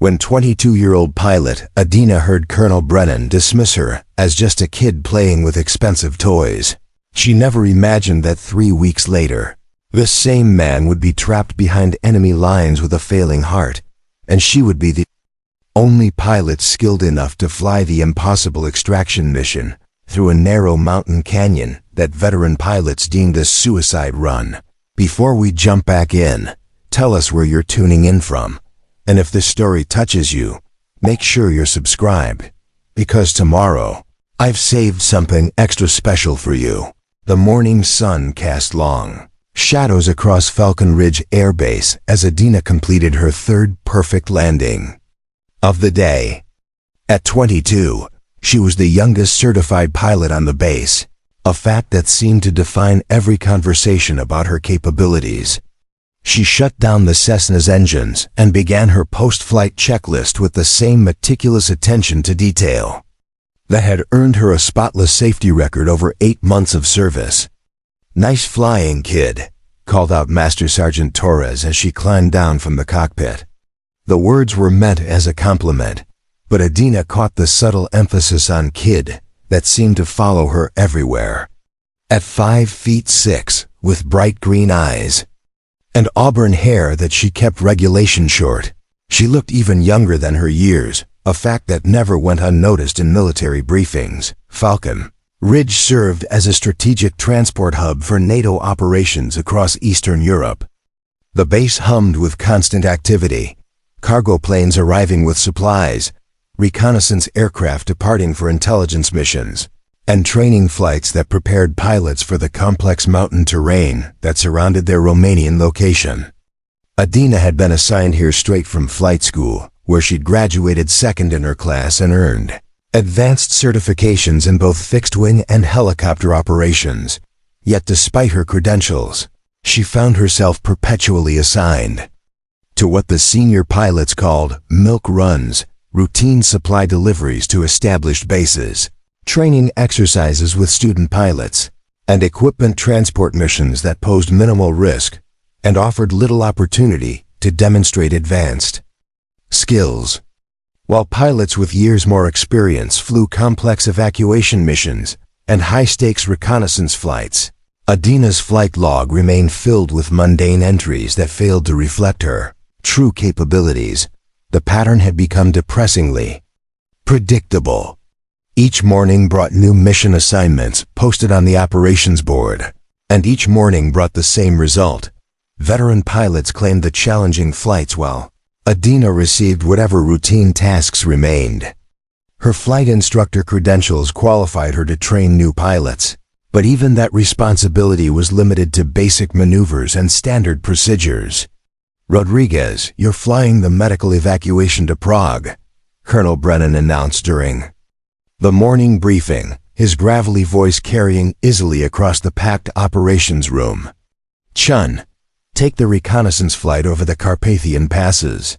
When 22-year-old pilot Adina heard Colonel Brennan dismiss her as just a kid playing with expensive toys, she never imagined that 3 weeks later, this same man would be trapped behind enemy lines with a failing heart, and she would be the only pilot skilled enough to fly the impossible extraction mission through a narrow mountain canyon that veteran pilots deemed a suicide run. Before we jump back in, tell us where you're tuning in from, and if this story touches you, make sure you're subscribed, because tomorrow, I've saved something extra special for you. The morning sun cast long shadows across Falcon Ridge Air Base as Adina completed her third perfect landing of the day. At 22, she was the youngest certified pilot on the base, a fact that seemed to define every conversation about her capabilities. She shut down the Cessna's engines and began her post-flight checklist with the same meticulous attention to detail that had earned her a spotless safety record over 8 months of service. "Nice flying, kid," called out Master Sergeant Torres as she climbed down from the cockpit. The words were meant as a compliment, but Adina caught the subtle emphasis on kid that seemed to follow her everywhere. At 5'6", with bright green eyes and auburn hair that she kept regulation short, she looked even younger than her years, a fact that never went unnoticed in military briefings. Falcon Ridge served as a strategic transport hub for NATO operations across Eastern Europe. The base hummed with constant activity, cargo planes arriving with supplies, reconnaissance aircraft departing for intelligence missions, and training flights that prepared pilots for the complex mountain terrain that surrounded their Romanian location. Adina had been assigned here straight from flight school, where she'd graduated second in her class and earned advanced certifications in both fixed-wing and helicopter operations. Yet despite her credentials, she found herself perpetually assigned to what the senior pilots called milk runs, routine supply deliveries to established bases, training exercises with student pilots, and equipment transport missions that posed minimal risk and offered little opportunity to demonstrate advanced skills. While pilots with years more experience flew complex evacuation missions and high-stakes reconnaissance flights, Adina's flight log remained filled with mundane entries that failed to reflect her true capabilities. The pattern had become depressingly predictable. Each morning brought new mission assignments posted on the operations board, and each morning brought the same result. Veteran pilots claimed the challenging flights while Adina received whatever routine tasks remained. Her flight instructor credentials qualified her to train new pilots, but even that responsibility was limited to basic maneuvers and standard procedures. "Rodriguez, you're flying the medical evacuation to Prague," Colonel Brennan announced during the morning briefing, his gravelly voice carrying easily across the packed operations room. "Chun, take the reconnaissance flight over the Carpathian passes.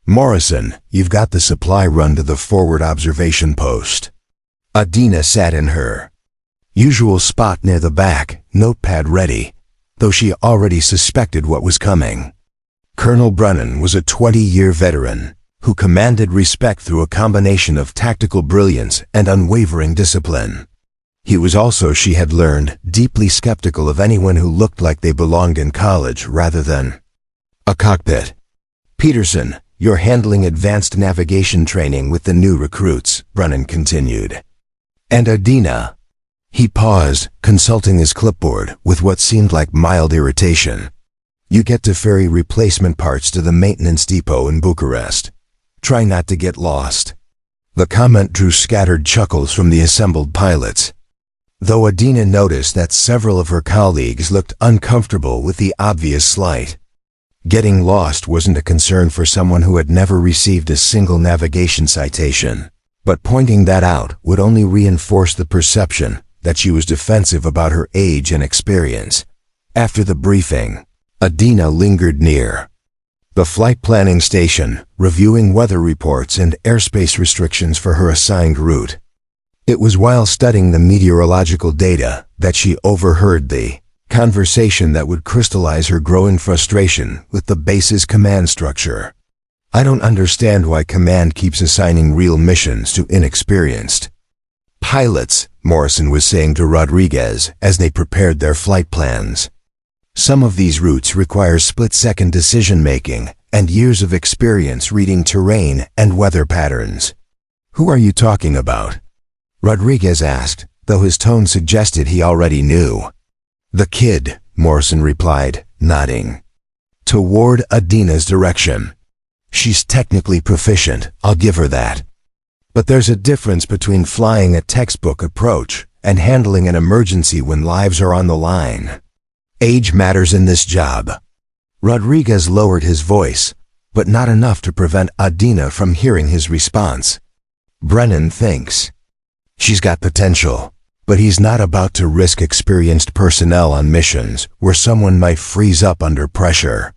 Morrison, you've got the supply run to the forward observation post." Adina sat in her usual spot near the back, notepad ready, though she already suspected what was coming. Colonel Brennan was a 20-year veteran who commanded respect through a combination of tactical brilliance and unwavering discipline. He was also, she had learned, deeply skeptical of anyone who looked like they belonged in college rather than a cockpit. "Peterson, you're handling advanced navigation training with the new recruits," Brennan continued. "And Adina." He paused, consulting his clipboard with what seemed like mild irritation. "You get to ferry replacement parts to the maintenance depot in Bucharest. Try not to get lost." The comment drew scattered chuckles from the assembled pilots, though Adina noticed that several of her colleagues looked uncomfortable with the obvious slight. Getting lost wasn't a concern for someone who had never received a single navigation citation, but pointing that out would only reinforce the perception that she was defensive about her age and experience. After the briefing, Adina lingered near the flight planning station, reviewing weather reports and airspace restrictions for her assigned route. It was while studying the meteorological data that she overheard the conversation that would crystallize her growing frustration with the base's command structure. I don't understand why command keeps assigning real missions to inexperienced pilots, Morrison was saying to Rodriguez as they prepared their flight plans. Some of these routes require split-second decision-making and years of experience reading terrain and weather patterns. Who are you talking about? Rodriguez asked, though his tone suggested he already knew. The kid, Morrison replied, nodding toward Adina's direction. She's technically proficient, I'll give her that. But there's a difference between flying a textbook approach and handling an emergency when lives are on the line. Age matters in this job. Rodriguez lowered his voice, but not enough to prevent Adina from hearing his response. Brennan thinks she's got potential, but he's not about to risk experienced personnel on missions where someone might freeze up under pressure.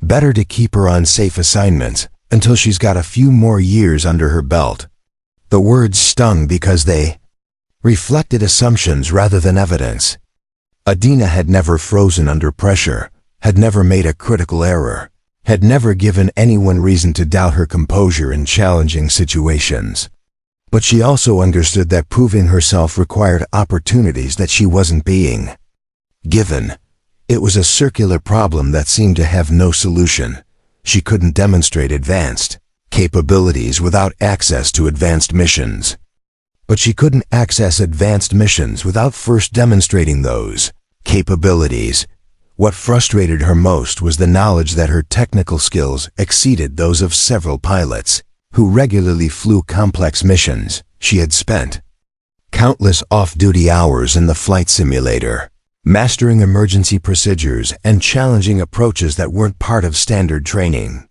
Better to keep her on safe assignments until she's got a few more years under her belt. The words stung because they reflected assumptions rather than evidence. Adina had never frozen under pressure, had never made a critical error, had never given anyone reason to doubt her composure in challenging situations. But she also understood that proving herself required opportunities that she wasn't being given. It was a circular problem that seemed to have no solution. She couldn't demonstrate advanced capabilities without access to advanced missions. But she couldn't access advanced missions without first demonstrating those capabilities. What frustrated her most was the knowledge that her technical skills exceeded those of several pilots who regularly flew complex missions. She had spent countless off-duty hours in the flight simulator, mastering emergency procedures and challenging approaches that weren't part of standard training.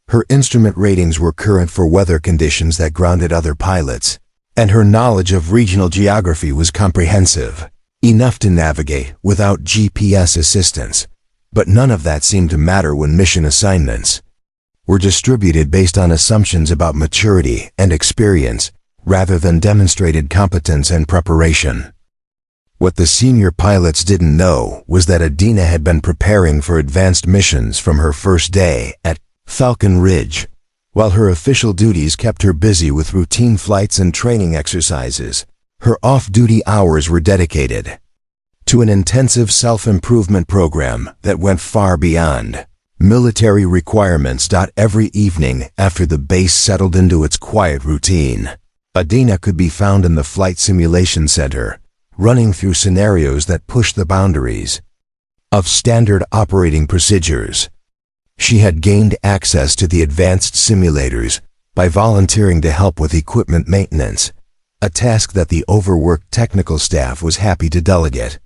Her instrument ratings were current for weather conditions that grounded other pilots, and her knowledge of regional geography was comprehensive, enough to navigate without GPS assistance. But none of that seemed to matter when mission assignments were distributed based on assumptions about maturity and experience rather than demonstrated competence and preparation. What the senior pilots didn't know was that Adina had been preparing for advanced missions from her first day at Falcon Ridge, while her official duties kept her busy with routine flights and training exercises. Her off-duty hours were dedicated to an intensive self-improvement program that went far beyond military requirements. Every evening after the base settled into its quiet routine, Adina could be found in the Flight Simulation Center, running through scenarios that pushed the boundaries of standard operating procedures. She had gained access to the advanced simulators by volunteering to help with equipment maintenance, a task that the overworked technical staff was happy to delegate.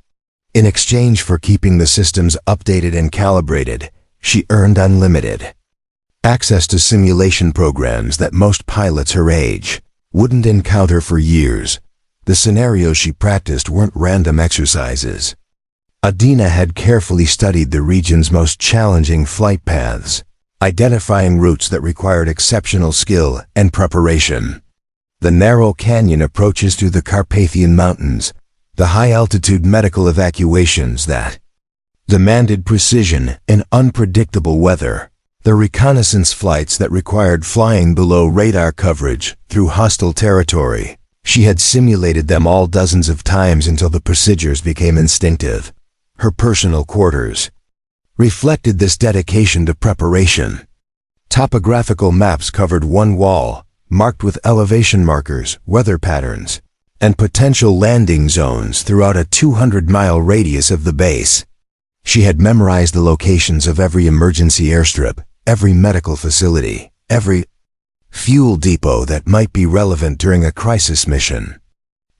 In exchange for keeping the systems updated and calibrated, she earned unlimited access to simulation programs that most pilots her age wouldn't encounter for years. The scenarios she practiced weren't random exercises. Adina had carefully studied the region's most challenging flight paths, identifying routes that required exceptional skill and preparation. The narrow canyon approaches to the Carpathian Mountains, the high-altitude medical evacuations that demanded precision in unpredictable weather, the reconnaissance flights that required flying below radar coverage through hostile territory. She had simulated them all dozens of times until the procedures became instinctive. Her personal quarters reflected this dedication to preparation. Topographical maps covered one wall, marked with elevation markers, weather patterns, and potential landing zones throughout a 200-mile radius of the base. She had memorized the locations of every emergency airstrip, every medical facility, every fuel depot that might be relevant during a crisis mission.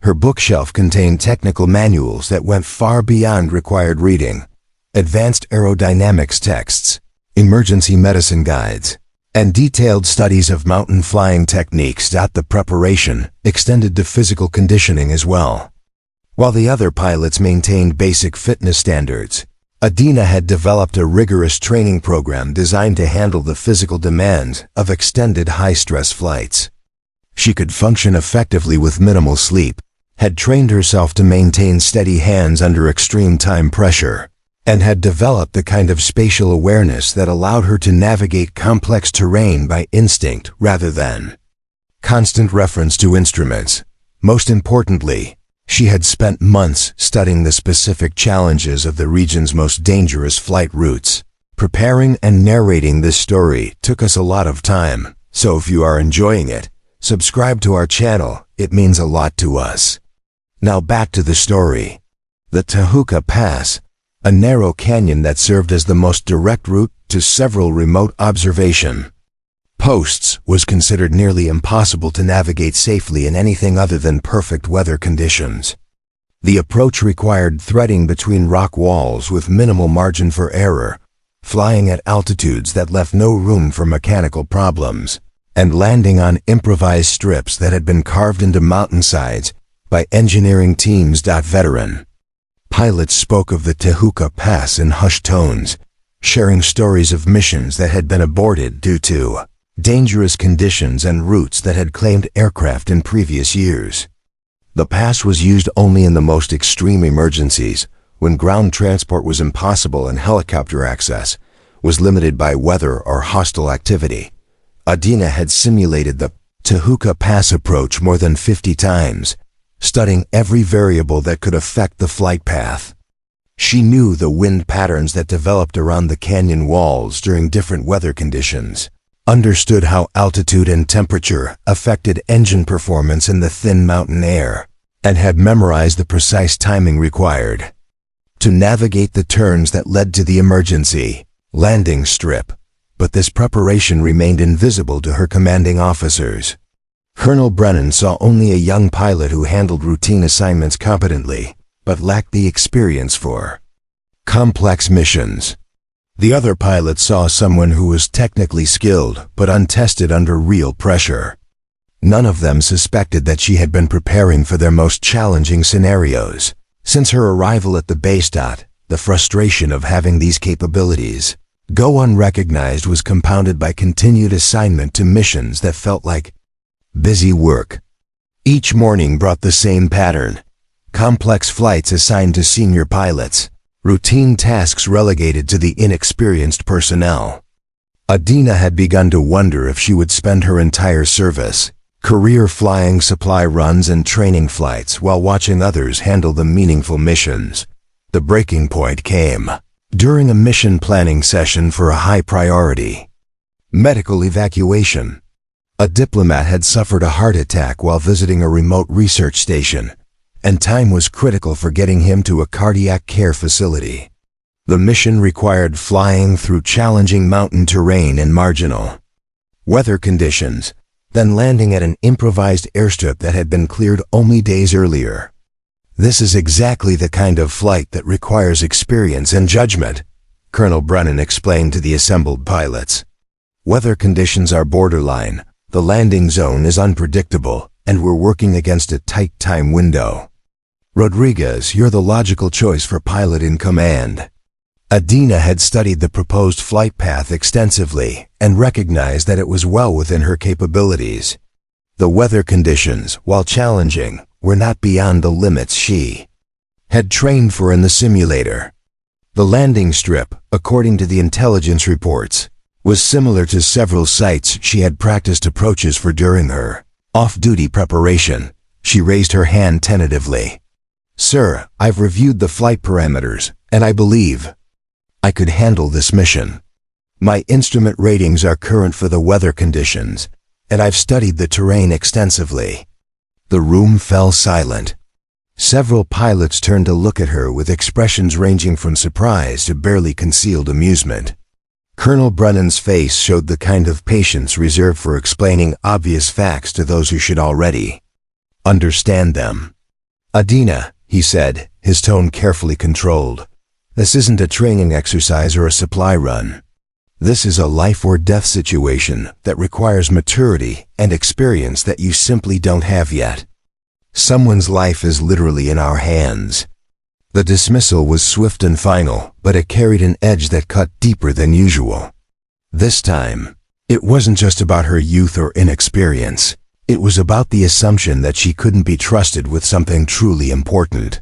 Her bookshelf contained technical manuals that went far beyond required reading, advanced aerodynamics texts, emergency medicine guides, and detailed studies of mountain flying techniques. The preparation extended to physical conditioning as well. While the other pilots maintained basic fitness standards, Adina had developed a rigorous training program designed to handle the physical demands of extended high-stress flights. She could function effectively with minimal sleep, had trained herself to maintain steady hands under extreme time pressure, and had developed the kind of spatial awareness that allowed her to navigate complex terrain by instinct rather than constant reference to instruments. Most importantly, she had spent months studying the specific challenges of the region's most dangerous flight routes. Preparing and narrating this story took us a lot of time, so if you are enjoying it, subscribe to our channel. It means a lot to us. Now back to the story. The Tehuka Pass, a narrow canyon that served as the most direct route to several remote observation posts, was considered nearly impossible to navigate safely in anything other than perfect weather conditions. The approach required threading between rock walls with minimal margin for error, flying at altitudes that left no room for mechanical problems, and landing on improvised strips that had been carved into mountainsides by engineering teams. Veteran pilots spoke of the Tehuka Pass in hushed tones, sharing stories of missions that had been aborted due to dangerous conditions and routes that had claimed aircraft in previous years. The pass was used only in the most extreme emergencies, when ground transport was impossible and helicopter access was limited by weather or hostile activity. Adina had simulated the Tehuka Pass approach more than 50 times, studying every variable that could affect the flight path. She knew the wind patterns that developed around the canyon walls during different weather conditions, understood how altitude and temperature affected engine performance in the thin mountain air, and had memorized the precise timing required to navigate the turns that led to the emergency landing strip. But this preparation remained invisible to her commanding officers. Colonel Brennan saw only a young pilot who handled routine assignments competently, but lacked the experience for complex missions. The other pilot saw someone who was technically skilled but untested under real pressure. None of them suspected that she had been preparing for their most challenging scenarios. Since her arrival at the base. The frustration of having these capabilities go unrecognized was compounded by continued assignment to missions that felt like busy work. Each morning brought the same pattern: complex flights assigned to senior pilots, routine tasks relegated to the inexperienced personnel. Adina had begun to wonder if she would spend her entire service career flying supply runs and training flights while watching others handle the meaningful missions. The breaking point came during a mission planning session for a high priority medical evacuation. A diplomat had suffered a heart attack while visiting a remote research station, and time was critical for getting him to a cardiac care facility. The mission required flying through challenging mountain terrain and marginal weather conditions, then landing at an improvised airstrip that had been cleared only days earlier. This is exactly the kind of flight that requires experience and judgment, Colonel Brennan explained to the assembled pilots. Weather conditions are borderline, the landing zone is unpredictable, and we're working against a tight time window. Rodriguez, you're the logical choice for pilot in command. Adina had studied the proposed flight path extensively and recognized that it was well within her capabilities. The weather conditions, while challenging, were not beyond the limits she had trained for in the simulator. The landing strip, according to the intelligence reports, was similar to several sites she had practiced approaches for during her off-duty preparation. She raised her hand tentatively. "Sir, I've reviewed the flight parameters, and I believe I could handle this mission. My instrument ratings are current for the weather conditions, and I've studied the terrain extensively." The room fell silent. Several pilots turned to look at her with expressions ranging from surprise to barely concealed amusement. Colonel Brennan's face showed the kind of patience reserved for explaining obvious facts to those who should already understand them. "Adina," he said, his tone carefully controlled, "this isn't a training exercise or a supply run. This is a life-or-death situation that requires maturity and experience that you simply don't have yet. Someone's life is literally in our hands." The dismissal was swift and final, but it carried an edge that cut deeper than usual. This time, it wasn't just about her youth or inexperience. It was about the assumption that she couldn't be trusted with something truly important.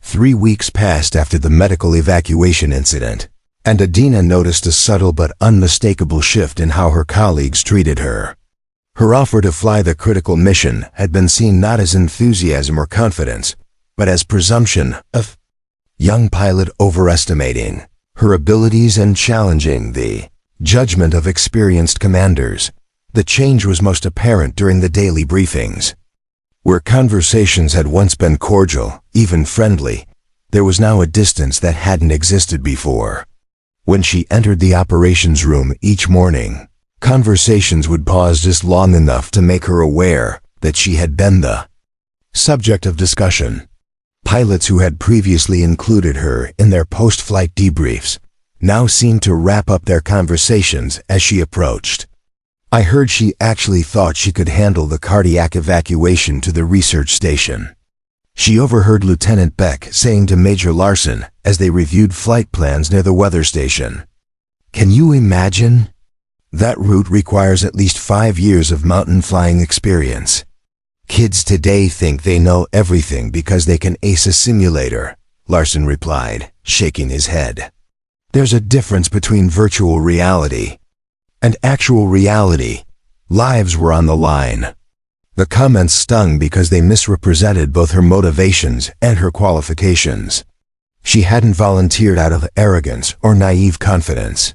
3 weeks passed after the medical evacuation incident, and Adina noticed a subtle but unmistakable shift in how her colleagues treated her. Her offer to fly the critical mission had been seen not as enthusiasm or confidence, but as presumption of young pilot overestimating her abilities and challenging the judgment of experienced commanders. The change was most apparent during the daily briefings. Where conversations had once been cordial, even friendly, there was now a distance that hadn't existed before. When she entered the operations room each morning, conversations would pause just long enough to make her aware that she had been the subject of discussion. Pilots who had previously included her in their post-flight debriefs now seemed to wrap up their conversations as she approached. I heard she actually thought she could handle the cardiac evacuation to the research station. She overheard Lieutenant Beck saying to Major Larson as they reviewed flight plans near the weather station, "Can you imagine? That route requires at least 5 years of mountain flying experience. Kids today think they know everything because they can ace a simulator," Larson replied, shaking his head. "There's a difference between virtual reality and actual reality. Lives were on the line." The comments stung because they misrepresented both her motivations and her qualifications. She hadn't volunteered out of arrogance or naive confidence.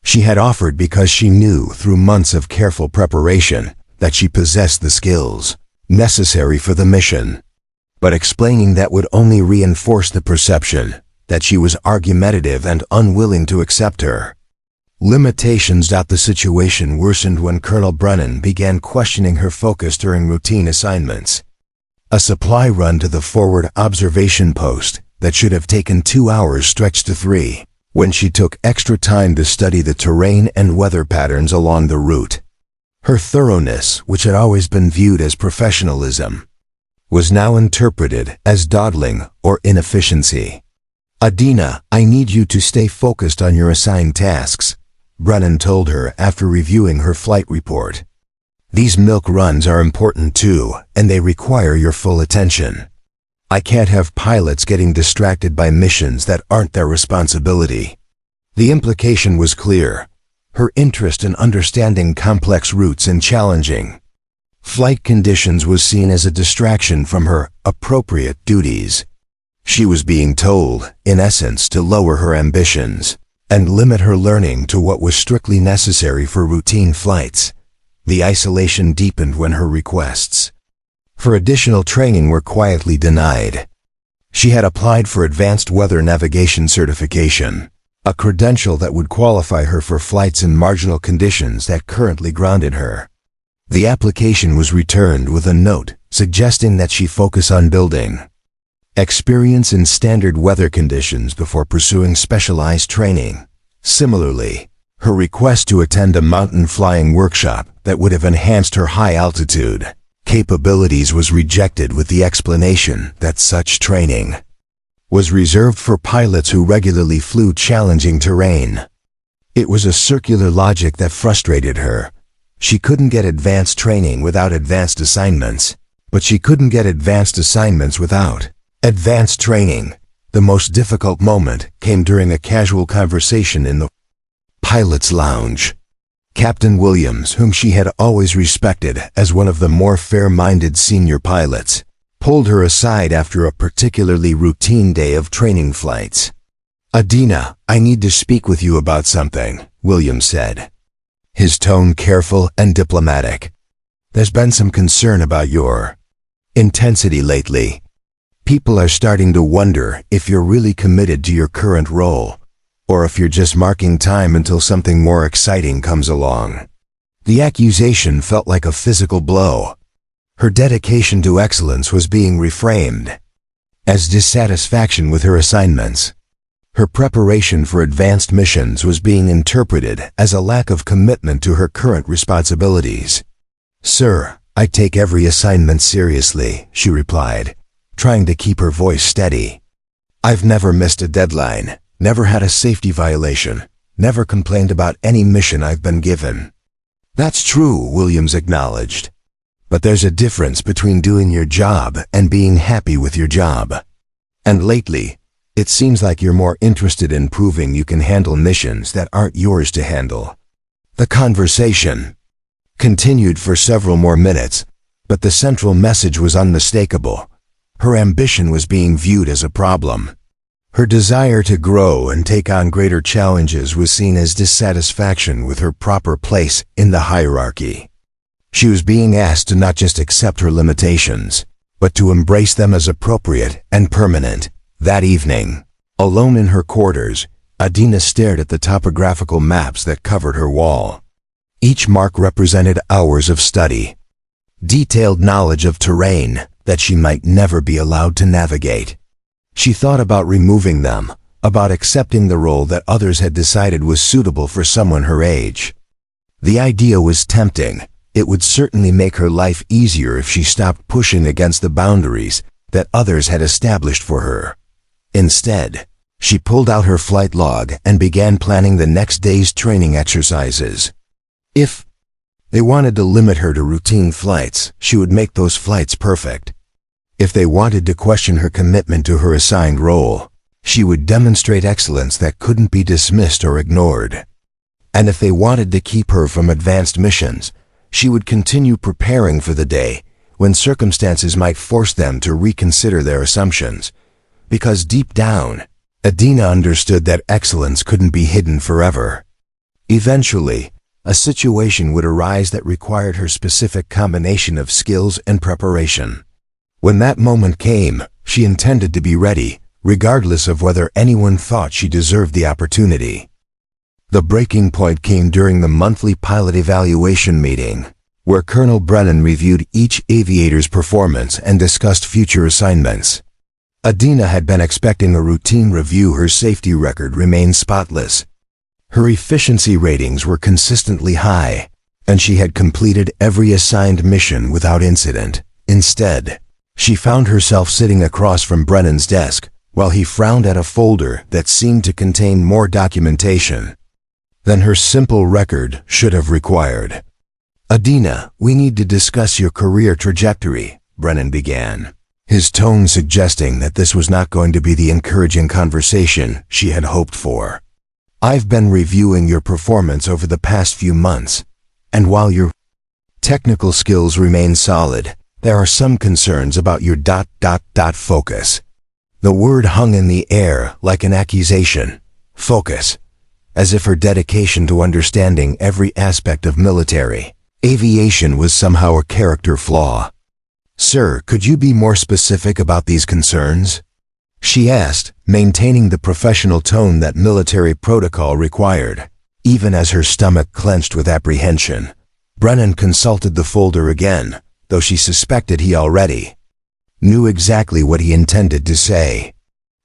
She had offered because she knew through months of careful preparation that she possessed the skills necessary for the mission. But explaining that would only reinforce the perception that she was argumentative and unwilling to accept her limitations. The situation worsened when Colonel Brennan began questioning her focus during routine assignments. A supply run to the forward observation post that should have taken 2 hours stretched to 3, when she took extra time to study the terrain and weather patterns along the route. Her thoroughness, which had always been viewed as professionalism, was now interpreted as dawdling or inefficiency. "Adina, I need you to stay focused on your assigned tasks," Brennan told her after reviewing her flight report. "These milk runs are important too, and they require your full attention. I can't have pilots getting distracted by missions that aren't their responsibility." The implication was clear. Her interest in understanding complex routes and challenging flight conditions was seen as a distraction from her appropriate duties. She was being told, in essence, to lower her ambitions and limit her learning to what was strictly necessary for routine flights. The isolation deepened when her requests for additional training were quietly denied. She had applied for advanced weather navigation certification, a credential that would qualify her for flights in marginal conditions that currently grounded her. The application was returned with a note suggesting that she focus on building experience in standard weather conditions before pursuing specialized training. Similarly, her request to attend a mountain flying workshop that would have enhanced her high-altitude capabilities was rejected with the explanation that such training was reserved for pilots who regularly flew challenging terrain. It was a circular logic that frustrated her. She couldn't get advanced training without advanced assignments, but she couldn't get advanced assignments without advanced training. The most difficult moment came during a casual conversation in the pilot's lounge. Captain Williams, whom she had always respected as one of the more fair-minded senior pilots, pulled her aside after a particularly routine day of training flights. "Adina, I need to speak with you about something," Williams said, his tone careful and diplomatic. "There's been some concern about your intensity lately. People are starting to wonder if you're really committed to your current role, or if you're just marking time until something more exciting comes along." The accusation felt like a physical blow. Her dedication to excellence was being reframed as dissatisfaction with her assignments. Her preparation for advanced missions was being interpreted as a lack of commitment to her current responsibilities. "Sir, I take every assignment seriously," she replied, trying to keep her voice steady. "I've never missed a deadline, never had a safety violation, never complained about any mission I've been given." "That's true," Williams acknowledged. "But there's a difference between doing your job and being happy with your job. And lately, it seems like you're more interested in proving you can handle missions that aren't yours to handle." The conversation continued for several more minutes, but the central message was unmistakable. Her ambition was being viewed as a problem. Her desire to grow and take on greater challenges was seen as dissatisfaction with her proper place in the hierarchy. She was being asked to not just accept her limitations, but to embrace them as appropriate and permanent. That evening, alone in her quarters, Adina stared at the topographical maps that covered her wall. Each mark represented hours of study, detailed knowledge of terrain that she might never be allowed to navigate. She thought about removing them, about accepting the role that others had decided was suitable for someone her age. The idea was tempting. It would certainly make her life easier if she stopped pushing against the boundaries that others had established for her. Instead, she pulled out her flight log and began planning the next day's training exercises. If they wanted to limit her to routine flights, she would make those flights perfect. If they wanted to question her commitment to her assigned role, she would demonstrate excellence that couldn't be dismissed or ignored. And if they wanted to keep her from advanced missions, she would continue preparing for the day when circumstances might force them to reconsider their assumptions. Because deep down, Adina understood that excellence couldn't be hidden forever. Eventually, a situation would arise that required her specific combination of skills and preparation. When that moment came, she intended to be ready, regardless of whether anyone thought she deserved the opportunity. The breaking point came during the monthly pilot evaluation meeting, where Colonel Brennan reviewed each aviator's performance and discussed future assignments. Adina had been expecting a routine review. Her safety record remained spotless. Her efficiency ratings were consistently high, and she had completed every assigned mission without incident. Instead, she found herself sitting across from Brennan's desk, while he frowned at a folder that seemed to contain more documentation than her simple record should have required. "Adina, we need to discuss your career trajectory," Brennan began, his tone suggesting that this was not going to be the encouraging conversation she had hoped for. "I've been reviewing your performance over the past few months, and while your technical skills remain solid, there are some concerns about your focus." The word hung in the air like an accusation. Focus. As if her dedication to understanding every aspect of military aviation was somehow a character flaw. "Sir, could you be more specific about these concerns?" she asked, maintaining the professional tone that military protocol required. Even as her stomach clenched with apprehension, Brennan consulted the folder again, though she suspected he already knew exactly what he intended to say.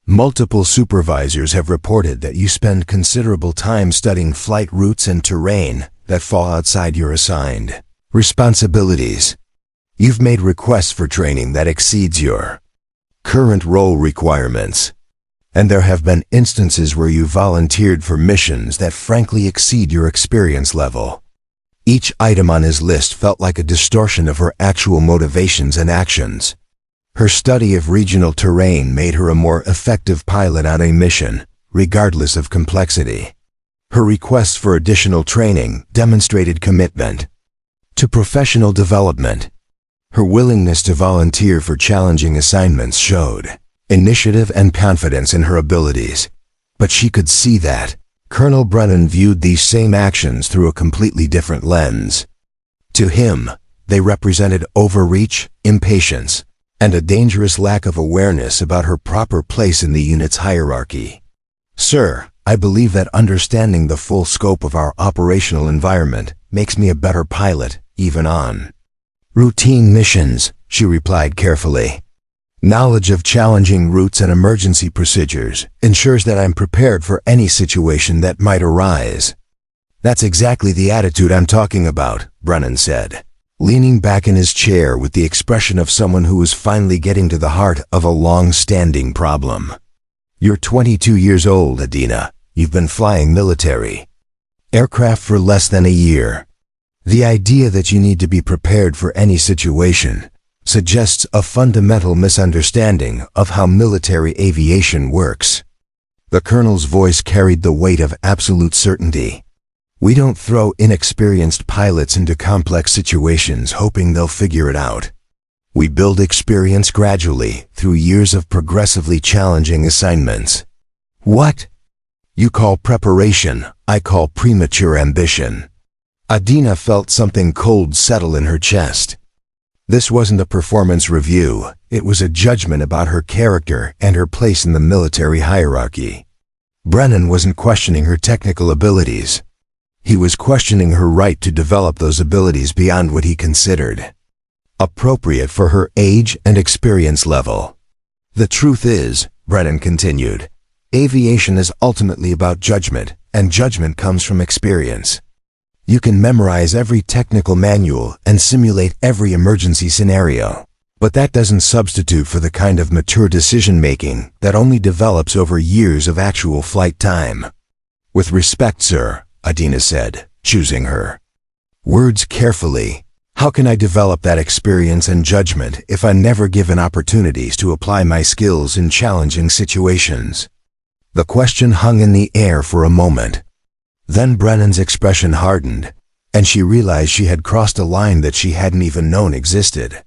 "Multiple supervisors have reported that you spend considerable time studying flight routes and terrain that fall outside your assigned responsibilities. You've made requests for training that exceeds your current role requirements, and there have been instances where you volunteered for missions that frankly exceed your experience level." Each item on his list felt like a distortion of her actual motivations and actions. Her study of regional terrain made her a more effective pilot on a mission, regardless of complexity. Her requests for additional training demonstrated commitment to professional development. Her willingness to volunteer for challenging assignments showed initiative and confidence in her abilities. But she could see that Colonel Brennan viewed these same actions through a completely different lens. To him, they represented overreach, impatience, and a dangerous lack of awareness about her proper place in the unit's hierarchy. "Sir, I believe that understanding the full scope of our operational environment makes me a better pilot, even on routine missions," she replied carefully. "Knowledge of challenging routes and emergency procedures ensures that I'm prepared for any situation that might arise." "That's exactly the attitude I'm talking about," Brennan said, leaning back in his chair with the expression of someone who was finally getting to the heart of a long-standing problem. "You're 22 years old, Adina. You've been flying military aircraft for less than a year. The idea that you need to be prepared for any situation suggests a fundamental misunderstanding of how military aviation works. The colonel's voice carried the weight of absolute certainty. We don't throw inexperienced pilots into complex situations hoping they'll figure it out. We build experience gradually through years of progressively challenging assignments. What you call preparation, I call premature ambition. Adina felt something cold settle in her chest. This wasn't a performance review, it was a judgment about her character and her place in the military hierarchy. Brennan wasn't questioning her technical abilities. He was questioning her right to develop those abilities beyond what he considered appropriate for her age and experience level. The truth is, Brennan continued, aviation is ultimately about judgment, and judgment comes from experience. You can memorize every technical manual and simulate every emergency scenario, but that doesn't substitute for the kind of mature decision-making that only develops over years of actual flight time. With respect, sir, Adina said, choosing her words carefully. How can I develop that experience and judgment if I'm never given opportunities to apply my skills in challenging situations? The question hung in the air for a moment. Then Brennan's expression hardened, and she realized she had crossed a line that she hadn't even known existed.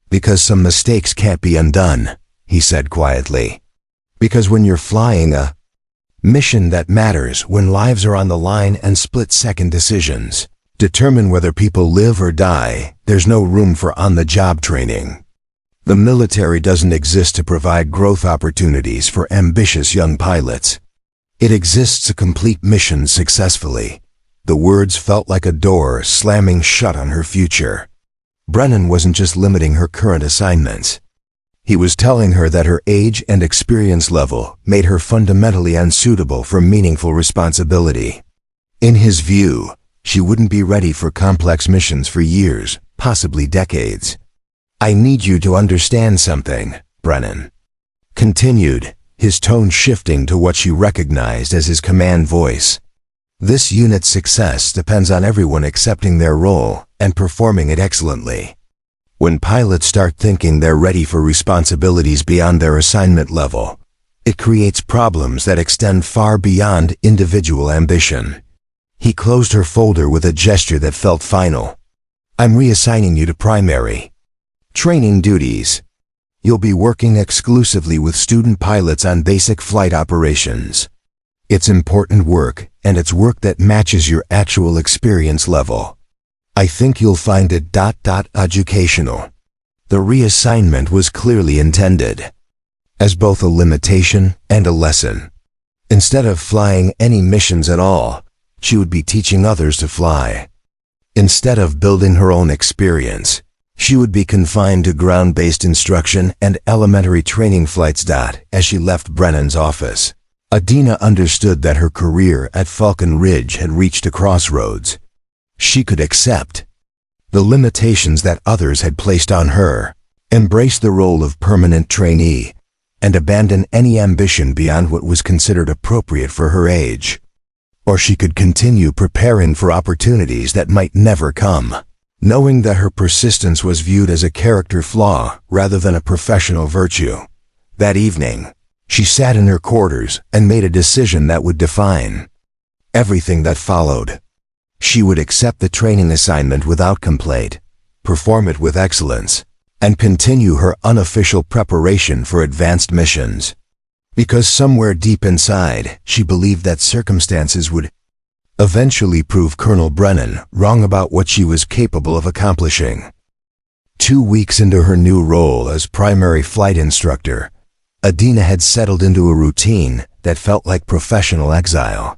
Because some mistakes can't be undone, he said quietly. Because when you're flying a mission that matters, when lives are on the line and split-second decisions determine whether people live or die, there's no room for on-the-job training. The military doesn't exist to provide growth opportunities for ambitious young pilots. It exists to complete missions successfully. The words felt like a door slamming shut on her future. Brennan wasn't just limiting her current assignments. He was telling her that her age and experience level made her fundamentally unsuitable for meaningful responsibility. In his view, she wouldn't be ready for complex missions for years, possibly decades. I need you to understand something, Brennan continued, his tone shifting to what she recognized as his command voice. This unit's success depends on everyone accepting their role and performing it excellently. When pilots start thinking they're ready for responsibilities beyond their assignment level, it creates problems that extend far beyond individual ambition. He closed her folder with a gesture that felt final. I'm reassigning you to primary training duties. You'll be working exclusively with student pilots on basic flight operations. It's important work, and it's work that matches your actual experience level. I think you'll find it educational. The reassignment was clearly intended as both a limitation and a lesson. Instead of flying any missions at all, she would be teaching others to fly. Instead of building her own experience, she would be confined to ground-based instruction and elementary training flights. As she left Brennan's office, Adina understood that her career at Falcon Ridge had reached a crossroads. She could accept the limitations that others had placed on her, embrace the role of permanent trainee, and abandon any ambition beyond what was considered appropriate for her age. Or she could continue preparing for opportunities that might never come, knowing that her persistence was viewed as a character flaw rather than a professional virtue. That evening, she sat in her quarters and made a decision that would define everything that followed. She would accept the training assignment without complaint, perform it with excellence, and continue her unofficial preparation for advanced missions. Because somewhere deep inside, she believed that circumstances would eventually prove Colonel Brennan wrong about what she was capable of accomplishing. 2 weeks into her new role as primary flight instructor, Adina had settled into a routine that felt like professional exile.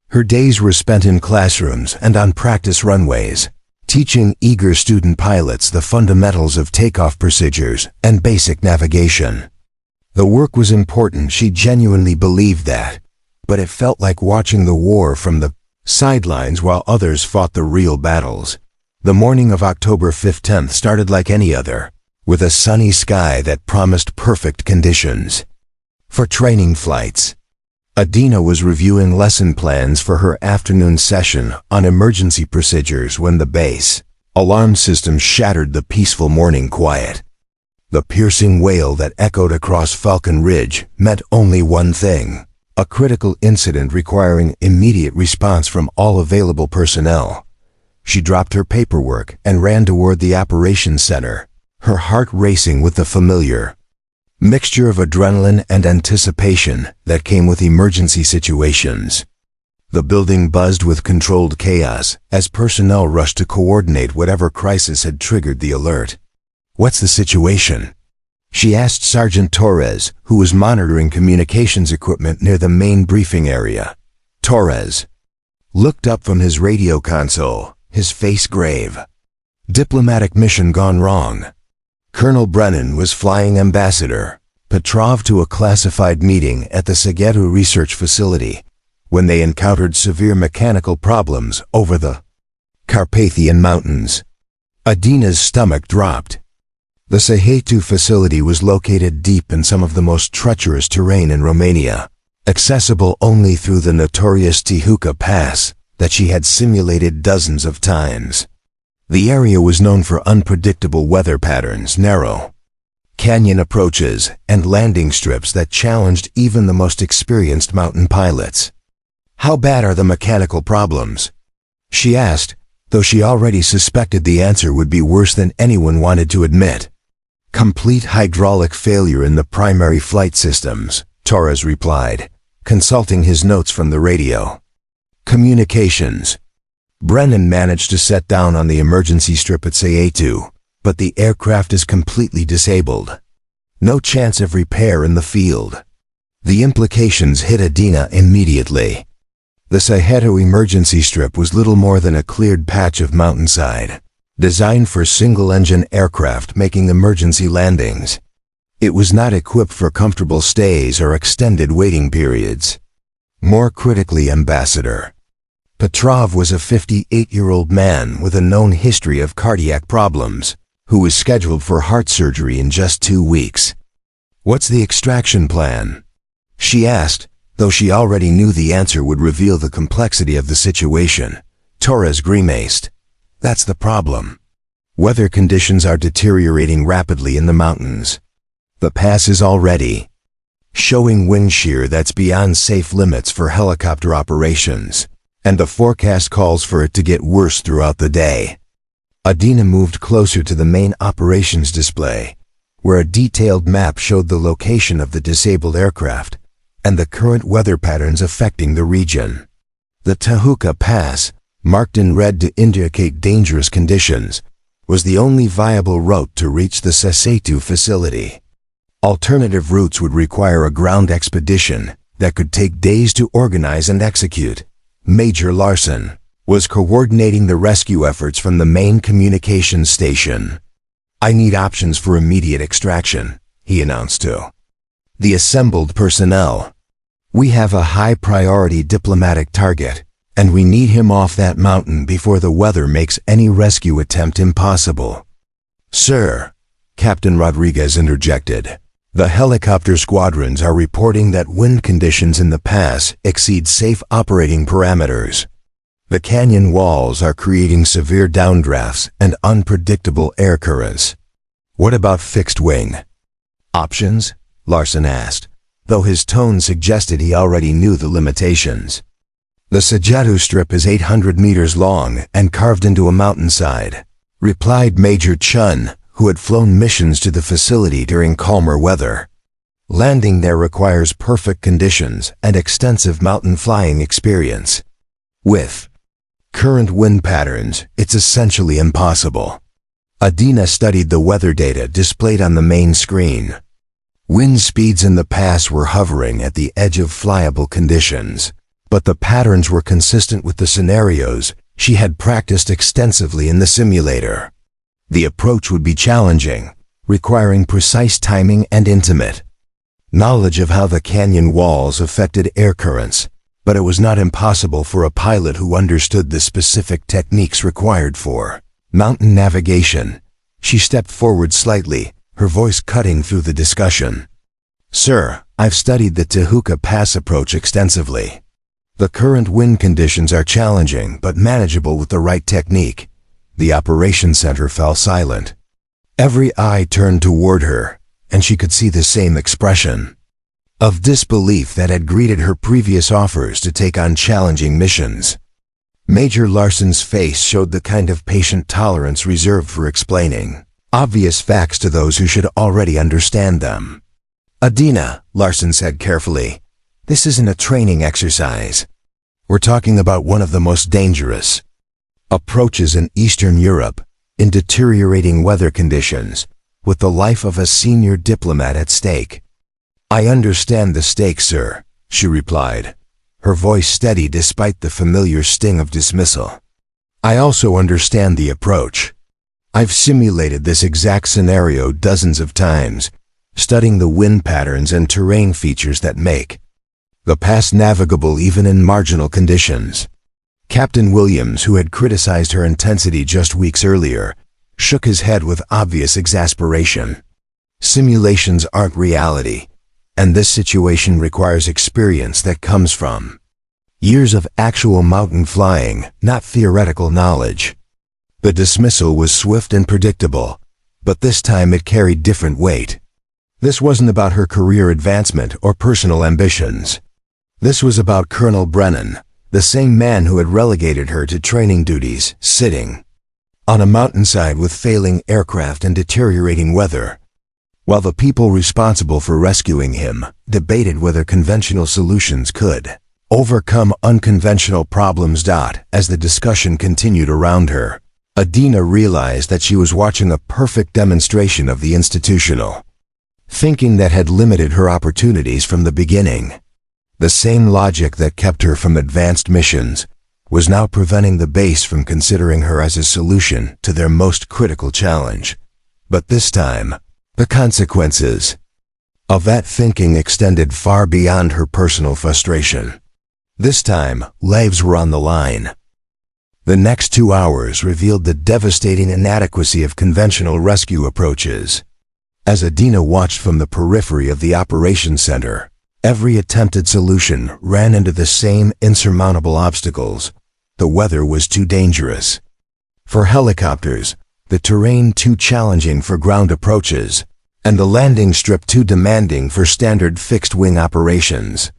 Her days were spent in classrooms and on practice runways, teaching eager student pilots the fundamentals of takeoff procedures and basic navigation. The work was important, she genuinely believed that, but it felt like watching the war from the sidelines while others fought the real battles. The morning of October 15th started like any other, with a sunny sky that promised perfect conditions for training flights. Adina was reviewing lesson plans for her afternoon session on emergency procedures when the base alarm system shattered the peaceful morning quiet. The piercing wail that echoed across Falcon Ridge meant only one thing: a critical incident requiring immediate response from all available personnel. She dropped her paperwork and ran toward the operations center, her heart racing with the familiar mixture of adrenaline and anticipation that came with emergency situations. The building buzzed with controlled chaos as personnel rushed to coordinate whatever crisis had triggered the alert. "What's the situation?" she asked Sergeant Torres, who was monitoring communications equipment near the main briefing area. Torres looked up from his radio console, his face grave. "Diplomatic mission gone wrong." Colonel Brennan was flying Ambassador Petrov to a classified meeting at the Cessna research facility when they encountered severe mechanical problems over the Carpathian Mountains. Adina's stomach dropped. The Cessna facility was located deep in some of the most treacherous terrain in Romania, accessible only through the notorious Tehuca Pass that she had simulated dozens of times. The area was known for unpredictable weather patterns, narrow canyon approaches, and landing strips that challenged even the most experienced mountain pilots. "How bad are the mechanical problems?" she asked, though she already suspected the answer would be worse than anyone wanted to admit. "Complete hydraulic failure in the primary flight systems," Torres replied, consulting his notes from the radio. "Communications." Brennan managed to set down on the emergency strip at Cessna, but the aircraft is completely disabled. No chance of repair in the field. The implications hit Adina immediately. The Cessna emergency strip was little more than a cleared patch of mountainside, designed for single-engine aircraft making emergency landings. It was not equipped for comfortable stays or extended waiting periods. More critically, Ambassador Petrov was a 58-year-old man with a known history of cardiac problems, who was scheduled for heart surgery in just 2 weeks. "What's the extraction plan?" she asked, though she already knew the answer would reveal the complexity of the situation. Torres grimaced. "That's the problem. Weather conditions are deteriorating rapidly in the mountains. The pass is already showing wind shear that's beyond safe limits for helicopter operations, and the forecast calls for it to get worse throughout the day." Adina moved closer to the main operations display, where a detailed map showed the location of the disabled aircraft and the current weather patterns affecting the region. The Tehuca Pass, marked in red to indicate dangerous conditions, was the only viable route to reach the Cessna facility. Alternative routes would require a ground expedition that could take days to organize and execute. Major Larson was coordinating the rescue efforts from the main communications station. "I need options for immediate extraction," he announced to the assembled personnel. "We have a high-priority diplomatic target, and we need him off that mountain before the weather makes any rescue attempt impossible." "Sir," Captain Rodriguez interjected, "the helicopter squadrons are reporting that wind conditions in the pass exceed safe operating parameters. The canyon walls are creating severe downdrafts and unpredictable air currents." "What about fixed wing options?" Larson asked, though his tone suggested he already knew the limitations. "The Cessna strip is 800 meters long and carved into a mountainside," replied Major Chun, who had flown missions to the facility during calmer weather. "Landing there requires perfect conditions and extensive mountain flying experience. With current wind patterns, it's essentially impossible." Adina studied the weather data displayed on the main screen. Wind speeds in the pass were hovering at the edge of flyable conditions, but the patterns were consistent with the scenarios she had practiced extensively in the simulator. The approach would be challenging, requiring precise timing and intimate knowledge of how the canyon walls affected air currents, but it was not impossible for a pilot who understood the specific techniques required for mountain navigation. She stepped forward slightly, her voice cutting through the discussion. "Sir, I've studied the Tehuca Pass approach extensively. The current wind conditions are challenging but manageable with the right technique." The operations center fell silent. Every eye turned toward her, and she could see the same expression of disbelief that had greeted her previous offers to take on challenging missions. Major Larson's face showed the kind of patient tolerance reserved for explaining obvious facts to those who should already understand them. "Adina," Larson said carefully, "this isn't a training exercise. We're talking about one of the most dangerous approaches in Eastern Europe, in deteriorating weather conditions, with the life of a senior diplomat at stake." "I understand the stakes, sir," she replied, her voice steady despite the familiar sting of dismissal. "I also understand the approach. I've simulated this exact scenario dozens of times, studying the wind patterns and terrain features that make the pass navigable even in marginal conditions." Captain Williams, who had criticized her intensity just weeks earlier, shook his head with obvious exasperation. "Simulations aren't reality, and this situation requires experience that comes from years of actual mountain flying, not theoretical knowledge." The dismissal was swift and predictable, but this time it carried different weight. This wasn't about her career advancement or personal ambitions. This was about Colonel Brennan, the same man who had relegated her to training duties, sitting on a mountainside with failing aircraft and deteriorating weather, while the people responsible for rescuing him debated whether conventional solutions could overcome unconventional problems. As the discussion continued around her, Adina realized that she was watching a perfect demonstration of the institutional thinking that had limited her opportunities from the beginning. The same logic that kept her from advanced missions was now preventing the base from considering her as a solution to their most critical challenge. But this time, the consequences of that thinking extended far beyond her personal frustration. This time, lives were on the line. The next 2 hours revealed the devastating inadequacy of conventional rescue approaches. As Adina watched from the periphery of the operations center, every attempted solution ran into the same insurmountable obstacles. The weather was too dangerous for helicopters, the terrain too challenging for ground approaches, and the landing strip too demanding for standard fixed-wing operations.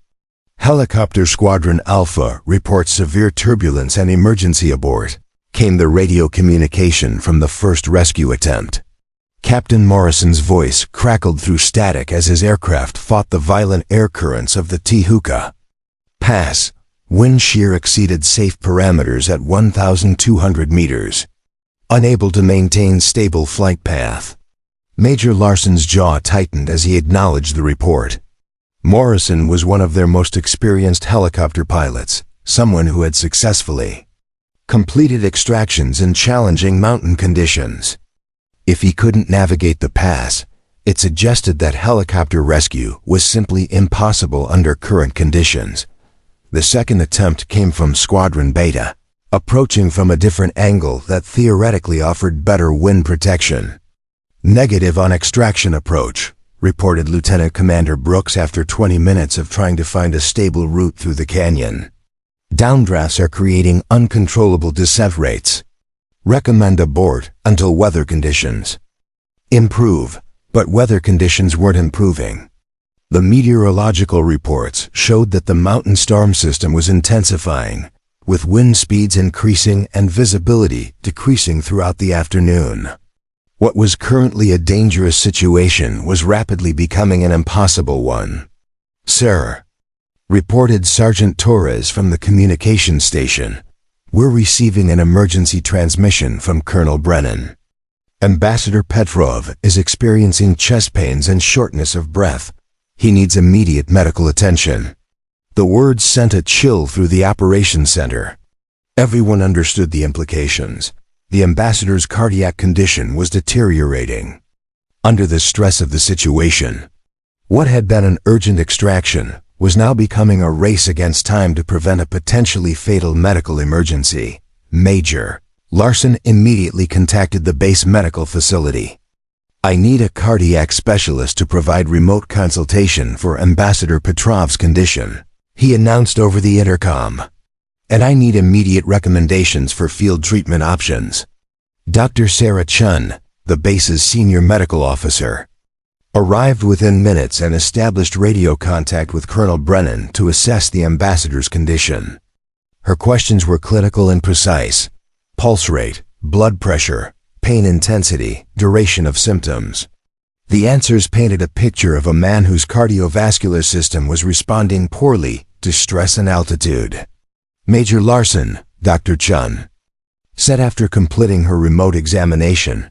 "Helicopter Squadron Alpha reports severe turbulence and emergency abort," came the radio communication from the first rescue attempt. Captain Morrison's voice crackled through static as his aircraft fought the violent air currents of the Tijuca Pass. Wind shear exceeded safe parameters at 1,200 meters. Unable to maintain stable flight path. Major Larson's jaw tightened as he acknowledged the report. Morrison was one of their most experienced helicopter pilots, someone who had successfully completed extractions in challenging mountain conditions. If he couldn't navigate the pass, it suggested that helicopter rescue was simply impossible under current conditions. The second attempt came from Squadron Beta, approaching from a different angle that theoretically offered better wind protection. "Negative on extraction approach," reported Lieutenant Commander Brooks after 20 minutes of trying to find a stable route through the canyon. "Downdrafts are creating uncontrollable descent rates. Recommend abort until weather conditions improve." But weather conditions weren't improving. The meteorological reports showed that the mountain storm system was intensifying, with wind speeds increasing and visibility decreasing throughout the afternoon. What was currently a dangerous situation was rapidly becoming an impossible one. "Sir," reported Sergeant Torres from the communication station, "we're receiving an emergency transmission from Colonel Brennan. Ambassador Petrov is experiencing chest pains and shortness of breath. He needs immediate medical attention." The words sent a chill through the operations center. Everyone understood the implications. The ambassador's cardiac condition was deteriorating. Under the stress of the situation, what had been an urgent extraction was now becoming a race against time to prevent a potentially fatal medical emergency. "Major." Larson immediately contacted the base medical facility. "I need a cardiac specialist to provide remote consultation for Ambassador Petrov's condition," he announced over the intercom. "And I need immediate recommendations for field treatment options." Dr. Sarah Chun, the base's senior medical officer, arrived within minutes and established radio contact with Colonel Brennan to assess the ambassador's condition. Her questions were clinical and precise: pulse rate, blood pressure, pain intensity, duration of symptoms. The answers painted a picture of a man whose cardiovascular system was responding poorly to stress and altitude. Major Larson, Dr. Chun, said after completing her remote examination,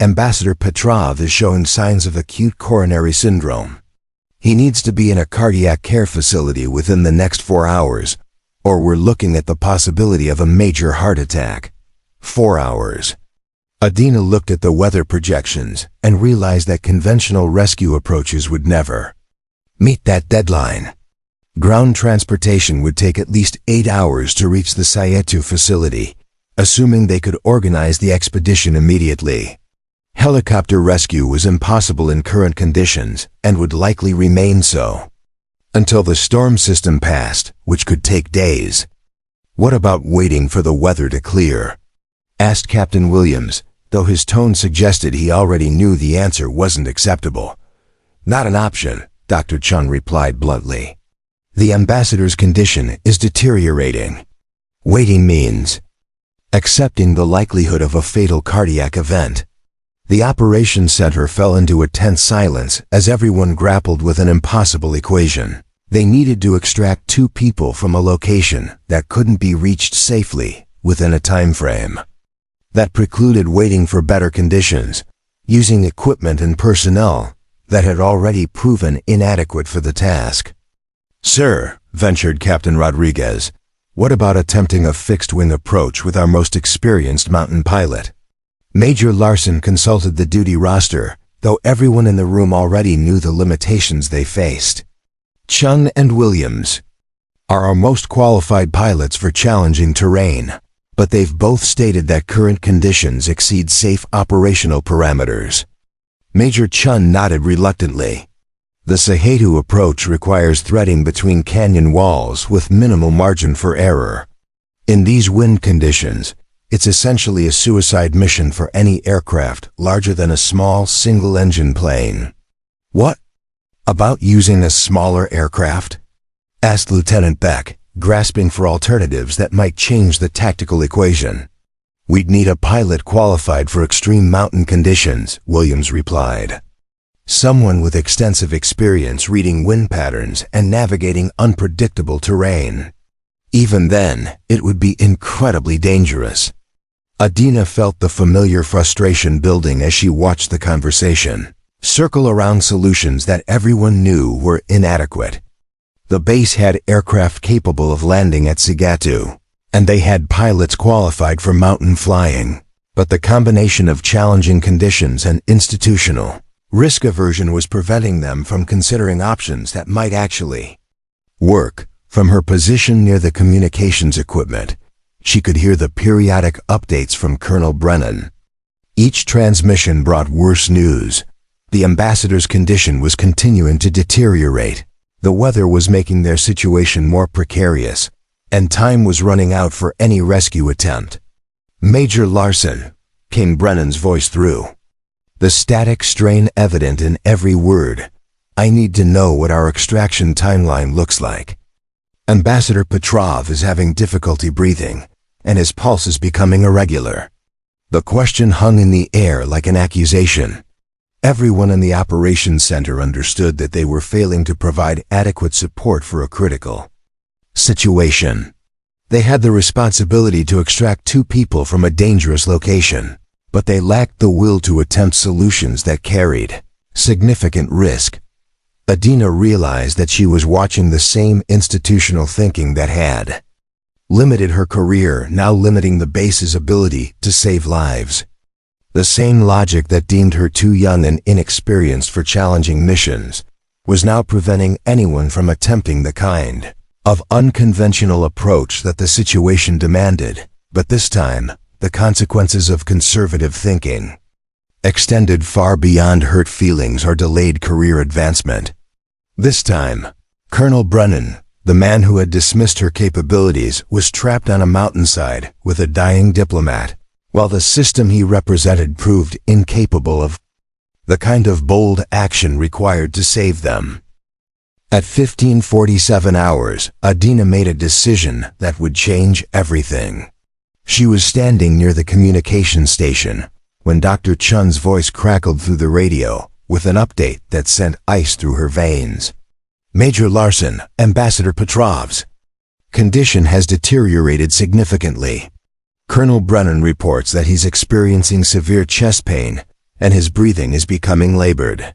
Ambassador Petrov is showing signs of acute coronary syndrome. He needs to be in a cardiac care facility within the next 4 hours, or we're looking at the possibility of a major heart attack. 4 hours. Adina looked at the weather projections and realized that conventional rescue approaches would never meet that deadline. Ground transportation would take at least 8 hours to reach the Sayetu facility, assuming they could organize the expedition immediately. Helicopter rescue was impossible in current conditions and would likely remain so until the storm system passed, which could take days. "What about waiting for the weather to clear?" asked Captain Williams, though his tone suggested he already knew the answer wasn't acceptable. "Not an option," Dr. Chun replied bluntly. "The ambassador's condition is deteriorating. Waiting means accepting the likelihood of a fatal cardiac event." The operations center fell into a tense silence as everyone grappled with an impossible equation. They needed to extract 2 people from a location that couldn't be reached safely within a time frame. That precluded waiting for better conditions, using equipment and personnel that had already proven inadequate for the task. "Sir," ventured Captain Rodriguez, "what about attempting a fixed-wing approach with our most experienced mountain pilot?" Major Larson consulted the duty roster, though everyone in the room already knew the limitations they faced. "Chun and Williams are our most qualified pilots for challenging terrain, but they've both stated that current conditions exceed safe operational parameters." Major Chun nodded reluctantly. "The Sayetu approach requires threading between canyon walls with minimal margin for error. In these wind conditions, it's essentially a suicide mission for any aircraft larger than a small single-engine plane." "What about using a smaller aircraft?" asked Lieutenant Beck, grasping for alternatives that might change the tactical equation. "We'd need a pilot qualified for extreme mountain conditions," Williams replied. "Someone with extensive experience reading wind patterns and navigating unpredictable terrain. Even then, it would be incredibly dangerous." Adina felt the familiar frustration building as she watched the conversation circle around solutions that everyone knew were inadequate. The base had aircraft capable of landing at Sayetu, and they had pilots qualified for mountain flying, but the combination of challenging conditions and institutional risk aversion was preventing them from considering options that might actually work. From her position near the communications equipment, she could hear the periodic updates from Colonel Brennan. Each transmission brought worse news. The ambassador's condition was continuing to deteriorate. The weather was making their situation more precarious, and time was running out for any rescue attempt. "Major Larson," came Brennan's voice through, the static strain evident in every word, "I need to know what our extraction timeline looks like. Ambassador Petrov is having difficulty breathing, and his pulse is becoming irregular." The question hung in the air like an accusation. Everyone in the operations center understood that they were failing to provide adequate support for a critical situation. They had the responsibility to extract 2 people from a dangerous location, but they lacked the will to attempt solutions that carried significant risk. Adina realized that she was watching the same institutional thinking that had limited her career, now limiting the base's ability to save lives. The same logic that deemed her too young and inexperienced for challenging missions was now preventing anyone from attempting the kind of unconventional approach that the situation demanded. But this time, the consequences of conservative thinking extended far beyond hurt feelings or delayed career advancement. This time, Colonel Brennan, the man who had dismissed her capabilities, was trapped on a mountainside with a dying diplomat while the system he represented proved incapable of the kind of bold action required to save them. At 15:47 hours, Adina made a decision that would change everything. She was standing near the communication station when Dr. Chun's voice crackled through the radio with an update that sent ice through her veins. Major Larson, Ambassador Petrov's condition has deteriorated significantly. Colonel Brennan reports that he's experiencing severe chest pain and his breathing is becoming labored.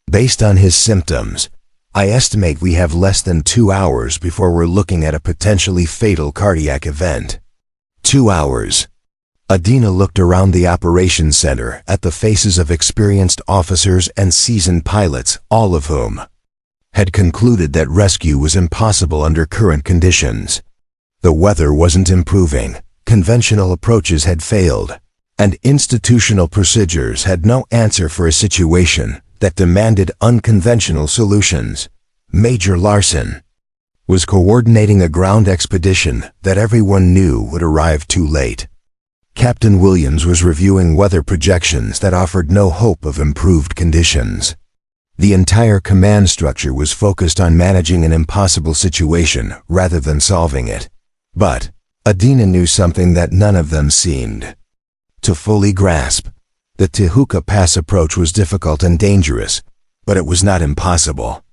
Based on his symptoms, I estimate we have less than 2 hours before we're looking at a potentially fatal cardiac event. 2 hours. Adina looked around the operations center at the faces of experienced officers and seasoned pilots, all of whom had concluded that rescue was impossible under current conditions. The weather wasn't improving, conventional approaches had failed, and institutional procedures had no answer for a situation that demanded unconventional solutions. Major Larson was coordinating a ground expedition that everyone knew would arrive too late. Captain Williams was reviewing weather projections that offered no hope of improved conditions. The entire command structure was focused on managing an impossible situation rather than solving it. But Adina knew something that none of them seemed to fully grasp. The Tijuca Pass approach was difficult and dangerous, but it was not impossible.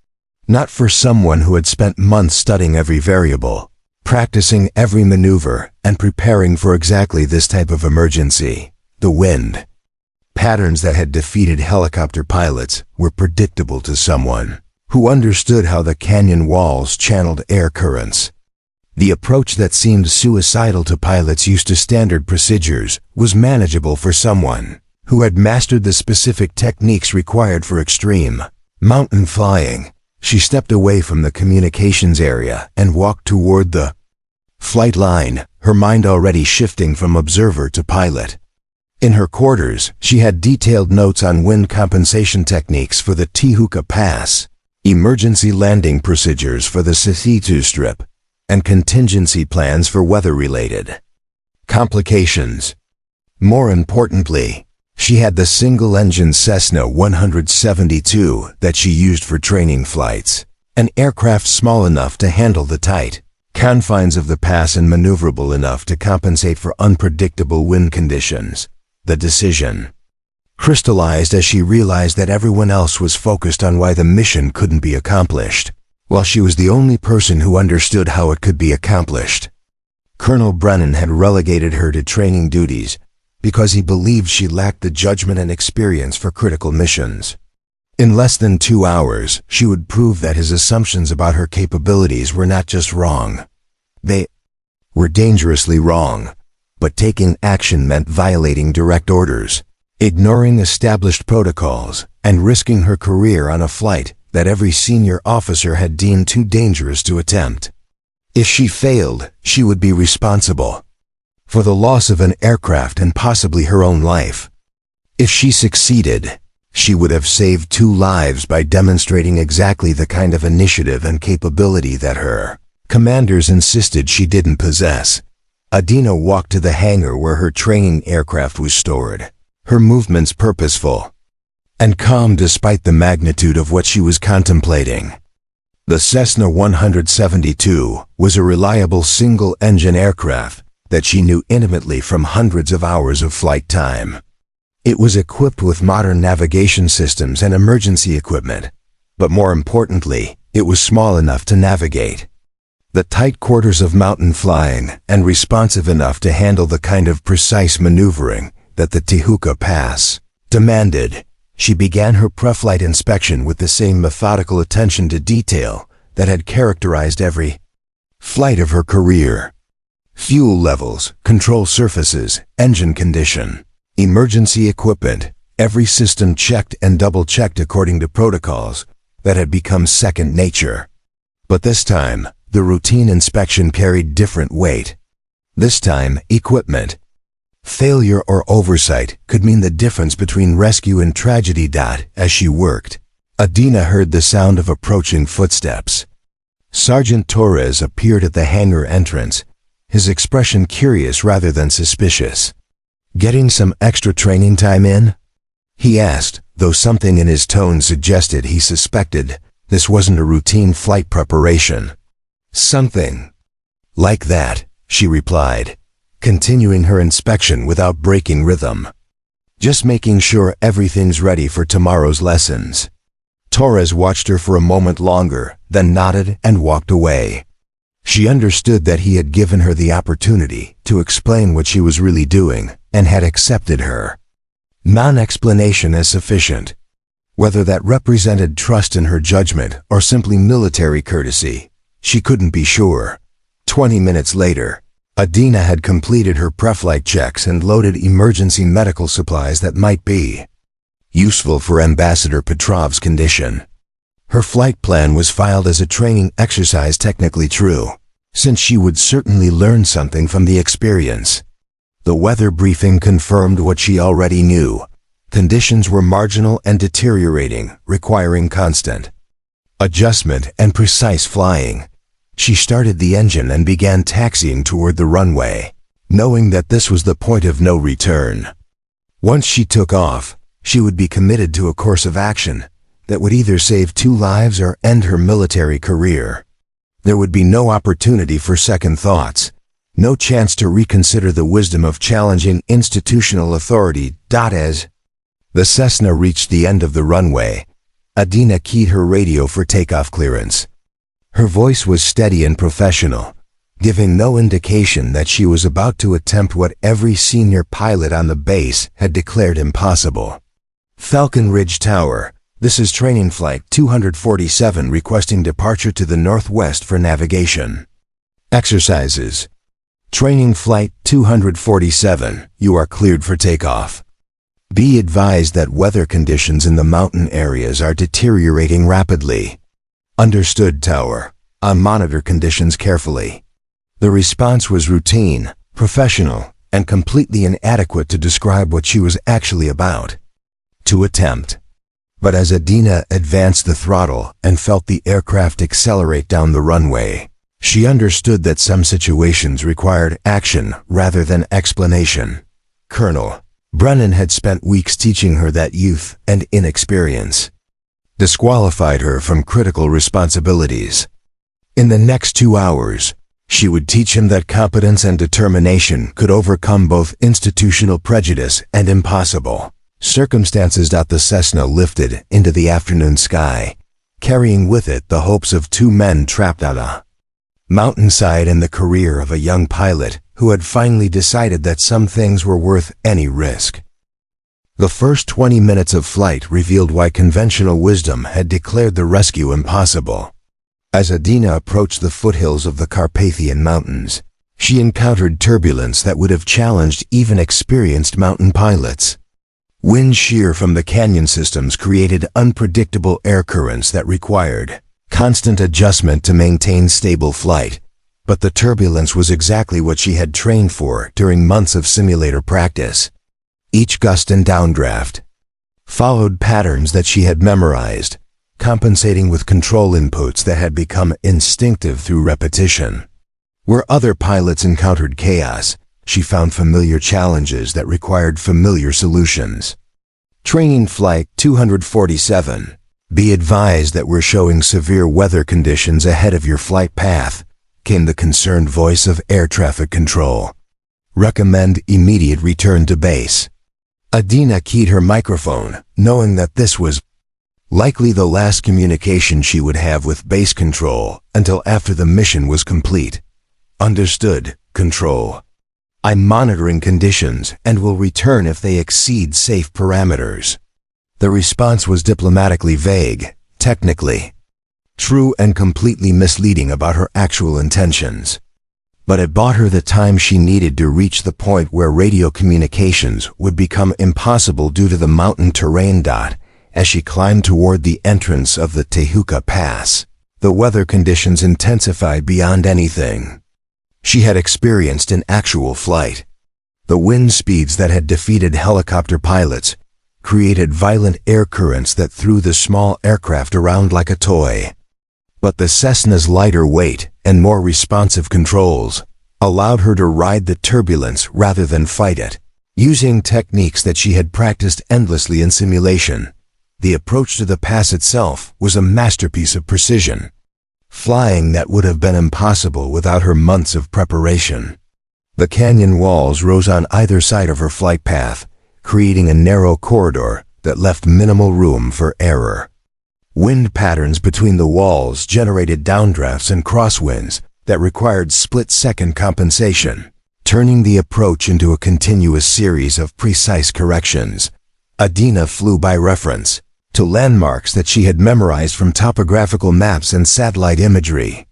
Not for someone who had spent months studying every variable, practicing every maneuver, and preparing for exactly this type of emergency. The wind patterns that had defeated helicopter pilots were predictable to someone who understood how the canyon walls channeled air currents. The approach that seemed suicidal to pilots used to standard procedures was manageable for someone who had mastered the specific techniques required for extreme mountain flying. She stepped away from the communications area and walked toward the flight line, her mind already shifting from observer to pilot. In her quarters, she had detailed notes on wind compensation techniques for the Tijuca Pass, emergency landing procedures for the Cessna Strip, and contingency plans for weather-related complications. More importantly, she had the single-engine Cessna 172 that she used for training flights, an aircraft small enough to handle the tight confines of the pass and maneuverable enough to compensate for unpredictable wind conditions. The decision crystallized as she realized that everyone else was focused on why the mission couldn't be accomplished, while she was the only person who understood how it could be accomplished. Colonel Brennan had relegated her to training duties because he believed she lacked the judgment and experience for critical missions. In less than 2 hours, she would prove that his assumptions about her capabilities were not just wrong. They were dangerously wrong. But taking action meant violating direct orders, ignoring established protocols, and risking her career on a flight that every senior officer had deemed too dangerous to attempt. If she failed, she would be responsible for the loss of an aircraft and possibly her own life. If she succeeded, she would have saved 2 lives by demonstrating exactly the kind of initiative and capability that her commanders insisted she didn't possess. Adina walked to the hangar where her training aircraft was stored, her movements purposeful and calm despite the magnitude of what she was contemplating. The Cessna 172 was a reliable single-engine aircraft that she knew intimately from hundreds of hours of flight time. It was equipped with modern navigation systems and emergency equipment, but more importantly, it was small enough to navigate the tight quarters of mountain flying and responsive enough to handle the kind of precise maneuvering that the Tijuca Pass demanded. She began her pre-flight inspection with the same methodical attention to detail that had characterized every flight of her career. Fuel levels, control surfaces, engine condition, emergency equipment, every system checked and double-checked according to protocols that had become second nature. But this time, the routine inspection carried different weight. This time, equipment failure or oversight could mean the difference between rescue and tragedy. As she worked, Adina heard the sound of approaching footsteps. Sergeant Torres appeared at the hangar entrance, his expression curious rather than suspicious. Getting some extra training time in? He asked, though something in his tone suggested he suspected this wasn't a routine flight preparation. Something like that, she replied, continuing her inspection without breaking rhythm. Just making sure everything's ready for tomorrow's lessons. Torres watched her for a moment longer, then nodded and walked away. She understood that he had given her the opportunity to explain what she was really doing and had accepted her. Non-explanation is sufficient. Whether that represented trust in her judgment or simply military courtesy, she couldn't be sure. 20 minutes later, Adina had completed her pre-flight checks and loaded emergency medical supplies that might be useful for Ambassador Petrov's condition. Her flight plan was filed as a training exercise, technically true, since she would certainly learn something from the experience. The weather briefing confirmed what she already knew. Conditions were marginal and deteriorating, requiring constant adjustment and precise flying. She started the engine and began taxiing toward the runway, knowing that this was the point of no return. Once she took off, she would be committed to a course of action that would either save 2 lives or end her military career. There would be no opportunity for second thoughts, no chance to reconsider the wisdom of challenging institutional authority. As the Cessna reached the end of the runway, Adina keyed her radio for takeoff clearance. Her voice was steady and professional, giving no indication that she was about to attempt what every senior pilot on the base had declared impossible. Falcon Ridge Tower, this is Training Flight 247 requesting departure to the northwest for navigation. Exercises. Training Flight 247, you are cleared for takeoff. Be advised that weather conditions in the mountain areas are deteriorating rapidly. Understood, Tower. I'll monitor conditions carefully. The response was routine, professional, and completely inadequate to describe what she was actually about to attempt. But as Adina advanced the throttle and felt the aircraft accelerate down the runway, she understood that some situations required action rather than explanation. Colonel Brennan had spent weeks teaching her that youth and inexperience disqualified her from critical responsibilities. In the next 2 hours, she would teach him that competence and determination could overcome both institutional prejudice and impossible circumstances. The Cessna lifted into the afternoon sky, carrying with it the hopes of 2 men trapped on a mountainside and the career of a young pilot who had finally decided that some things were worth any risk. The first 20 minutes of flight revealed why conventional wisdom had declared the rescue impossible. As Adina approached the foothills of the Carpathian Mountains, she encountered turbulence that would have challenged even experienced mountain pilots. Wind shear from the canyon systems created unpredictable air currents that required constant adjustment to maintain stable flight, but the turbulence was exactly what she had trained for during months of simulator practice. Each gust and downdraft followed patterns that she had memorized, compensating with control inputs that had become instinctive through repetition. Where other pilots encountered chaos, she found familiar challenges that required familiar solutions. Training Flight 247. Be advised that we're showing severe weather conditions ahead of your flight path, came the concerned voice of air traffic control. Recommend immediate return to base. Adina keyed her microphone, knowing that this was likely the last communication she would have with base control until after the mission was complete. Understood, Control. I'm monitoring conditions and will return if they exceed safe parameters. The response was diplomatically vague, technically true and completely misleading about her actual intentions. But it bought her the time she needed to reach the point where radio communications would become impossible due to the mountain terrain. As she climbed toward the entrance of the Tehuka Pass, the weather conditions intensified beyond anything she had experienced in actual flight. The wind speeds that had defeated helicopter pilots created violent air currents that threw the small aircraft around like a toy. But the Cessna's lighter weight and more responsive controls allowed her to ride the turbulence rather than fight it. Using techniques that she had practiced endlessly in simulation, the approach to the pass itself was a masterpiece of precision, flying that would have been impossible without her months of preparation. The canyon walls rose on either side of her flight path, creating a narrow corridor that left minimal room for error. Wind patterns between the walls generated downdrafts and crosswinds that required split-second compensation, turning the approach into a continuous series of precise corrections. Adina flew by reference to landmarks that she had memorized from topographical maps and satellite imagery.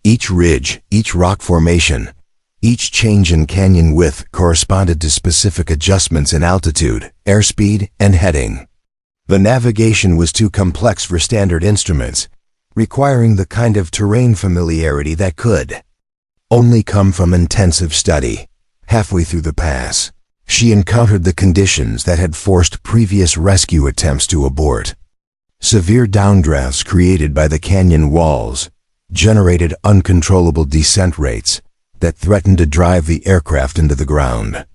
Each ridge, each rock formation, each change in canyon width corresponded to specific adjustments in altitude, airspeed, and heading. The navigation was too complex for standard instruments, requiring the kind of terrain familiarity that could only come from intensive study. Halfway through the pass, she encountered the conditions that had forced previous rescue attempts to abort. Severe downdrafts created by the canyon walls generated uncontrollable descent rates that threatened to drive the aircraft into the ground.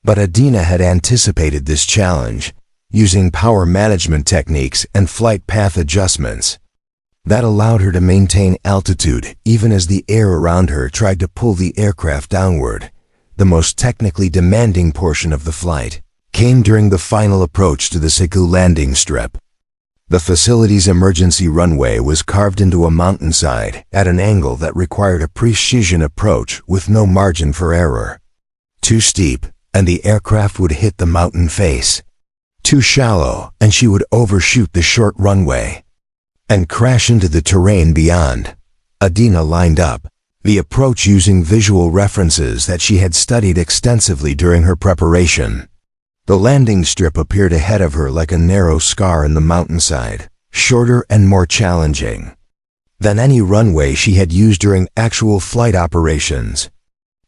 But Adina had anticipated this challenge, using power management techniques and flight path adjustments that allowed her to maintain altitude even as the air around her tried to pull the aircraft downward. The most technically demanding portion of the flight came during the final approach to the Siku landing strip. The facility's emergency runway was carved into a mountainside at an angle that required a precision approach with no margin for error. Too steep, and the aircraft would hit the mountain face. Too shallow, and she would overshoot the short runway and crash into the terrain beyond. Adina lined up the approach using visual references that she had studied extensively during her preparation. The landing strip appeared ahead of her like a narrow scar in the mountainside, shorter and more challenging than any runway she had used during actual flight operations.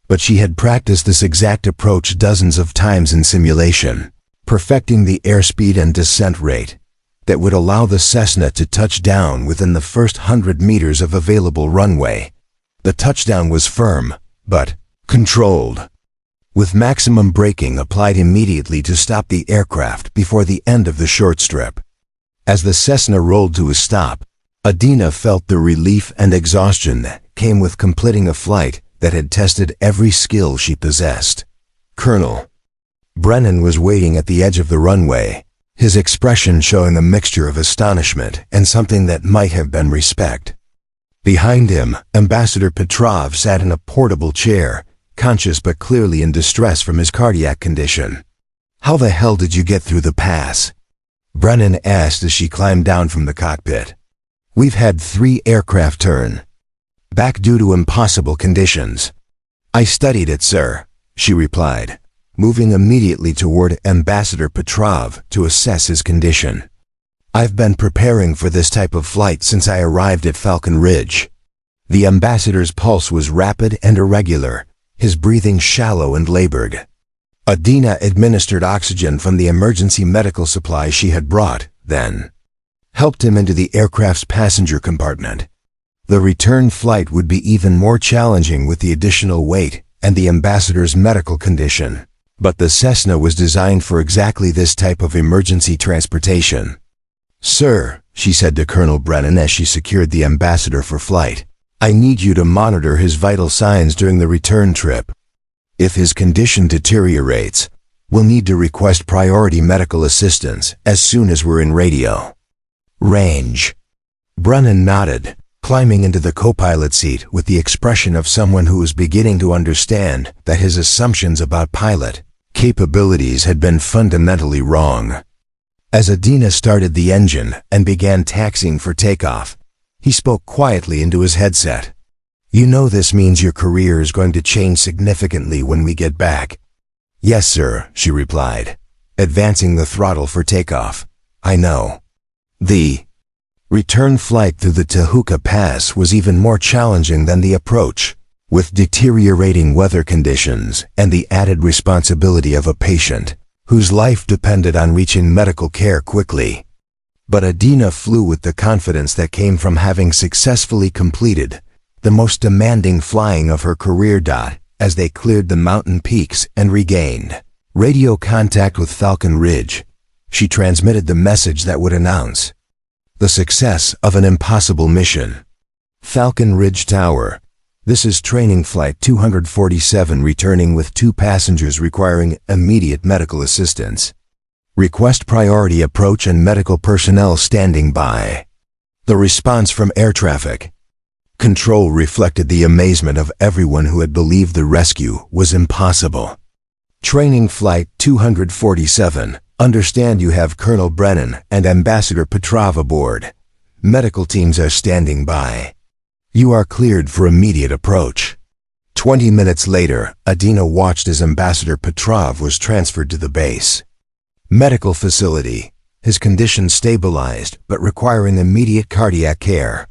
But she had practiced this exact approach dozens of times in simulation, perfecting the airspeed and descent rate that would allow the Cessna to touch down within the first 100 meters of available runway. The touchdown was firm, but controlled, with maximum braking applied immediately to stop the aircraft before the end of the short strip. As the Cessna rolled to a stop, Adina felt the relief and exhaustion that came with completing a flight that had tested every skill she possessed. Colonel Brennan was waiting at the edge of the runway, his expression showing a mixture of astonishment and something that might have been respect. Behind him, Ambassador Petrov sat in a portable chair, conscious but clearly in distress from his cardiac condition. "How the hell did you get through the pass?" Brennan asked as she climbed down from the cockpit. "We've had 3 aircraft turn back due to impossible conditions." "I studied it, sir," she replied, moving immediately toward Ambassador Petrov to assess his condition. "I've been preparing for this type of flight since I arrived at Falcon Ridge." The ambassador's pulse was rapid and irregular, his breathing shallow and labored. Adina administered oxygen from the emergency medical supplies she had brought, then helped him into the aircraft's passenger compartment. The return flight would be even more challenging with the additional weight and the ambassador's medical condition, but the Cessna was designed for exactly this type of emergency transportation. "Sir," she said to Colonel Brennan as she secured the ambassador for flight, "I need you to monitor his vital signs during the return trip. If his condition deteriorates, we'll need to request priority medical assistance as soon as we're in radio range." Brennan nodded, climbing into the co-pilot seat with the expression of someone who was beginning to understand that his assumptions about pilot capabilities had been fundamentally wrong. As Adina started the engine and began taxiing for takeoff, he spoke quietly into his headset. "You know this means your career is going to change significantly when we get back." "Yes, sir," she replied, advancing the throttle for takeoff. "I know." The return flight through the Tehuka Pass was even more challenging than the approach, with deteriorating weather conditions and the added responsibility of a patient whose life depended on reaching medical care quickly. But Adina flew with the confidence that came from having successfully completed the most demanding flying of her career. As they cleared the mountain peaks and regained Radio contact with Falcon Ridge. She transmitted the message that would announce the success of an impossible mission. Falcon Ridge Tower. This is training flight 247 returning with 2 passengers requiring immediate medical assistance. Request priority approach and medical personnel standing by. The response from air traffic control reflected the amazement of everyone who had believed the rescue was impossible. Training flight 247. Understand you have Colonel Brennan and Ambassador Petrov aboard. Medical teams are standing by. You are cleared for immediate approach. 20 minutes later, Adina watched as Ambassador Petrov was transferred to the base medical facility, his condition stabilized but requiring immediate cardiac care.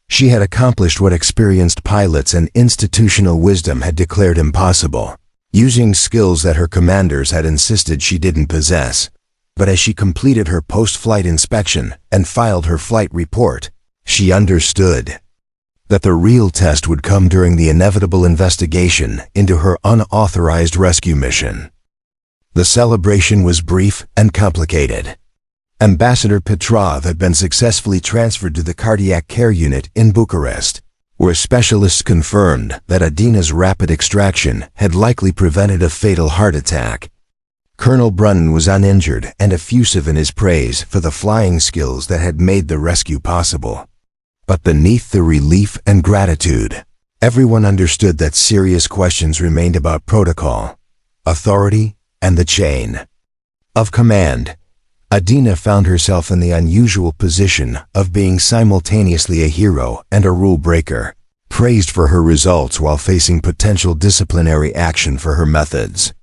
She had accomplished what experienced pilots and institutional wisdom had declared impossible, using skills that her commanders had insisted she didn't possess. But as she completed her post-flight inspection and filed her flight report, she understood that the real test would come during the inevitable investigation into her unauthorized rescue mission. The celebration was brief and complicated. Ambassador Petrov had been successfully transferred to the cardiac care unit in Bucharest, where specialists confirmed that Adina's rapid extraction had likely prevented a fatal heart attack. Colonel Brennan was uninjured and effusive in his praise for the flying skills that had made the rescue possible. But beneath the relief and gratitude, everyone understood that serious questions remained about protocol, authority, and the chain of command. Adina found herself in the unusual position of being simultaneously a hero and a rule breaker, praised for her results while facing potential disciplinary action for her methods.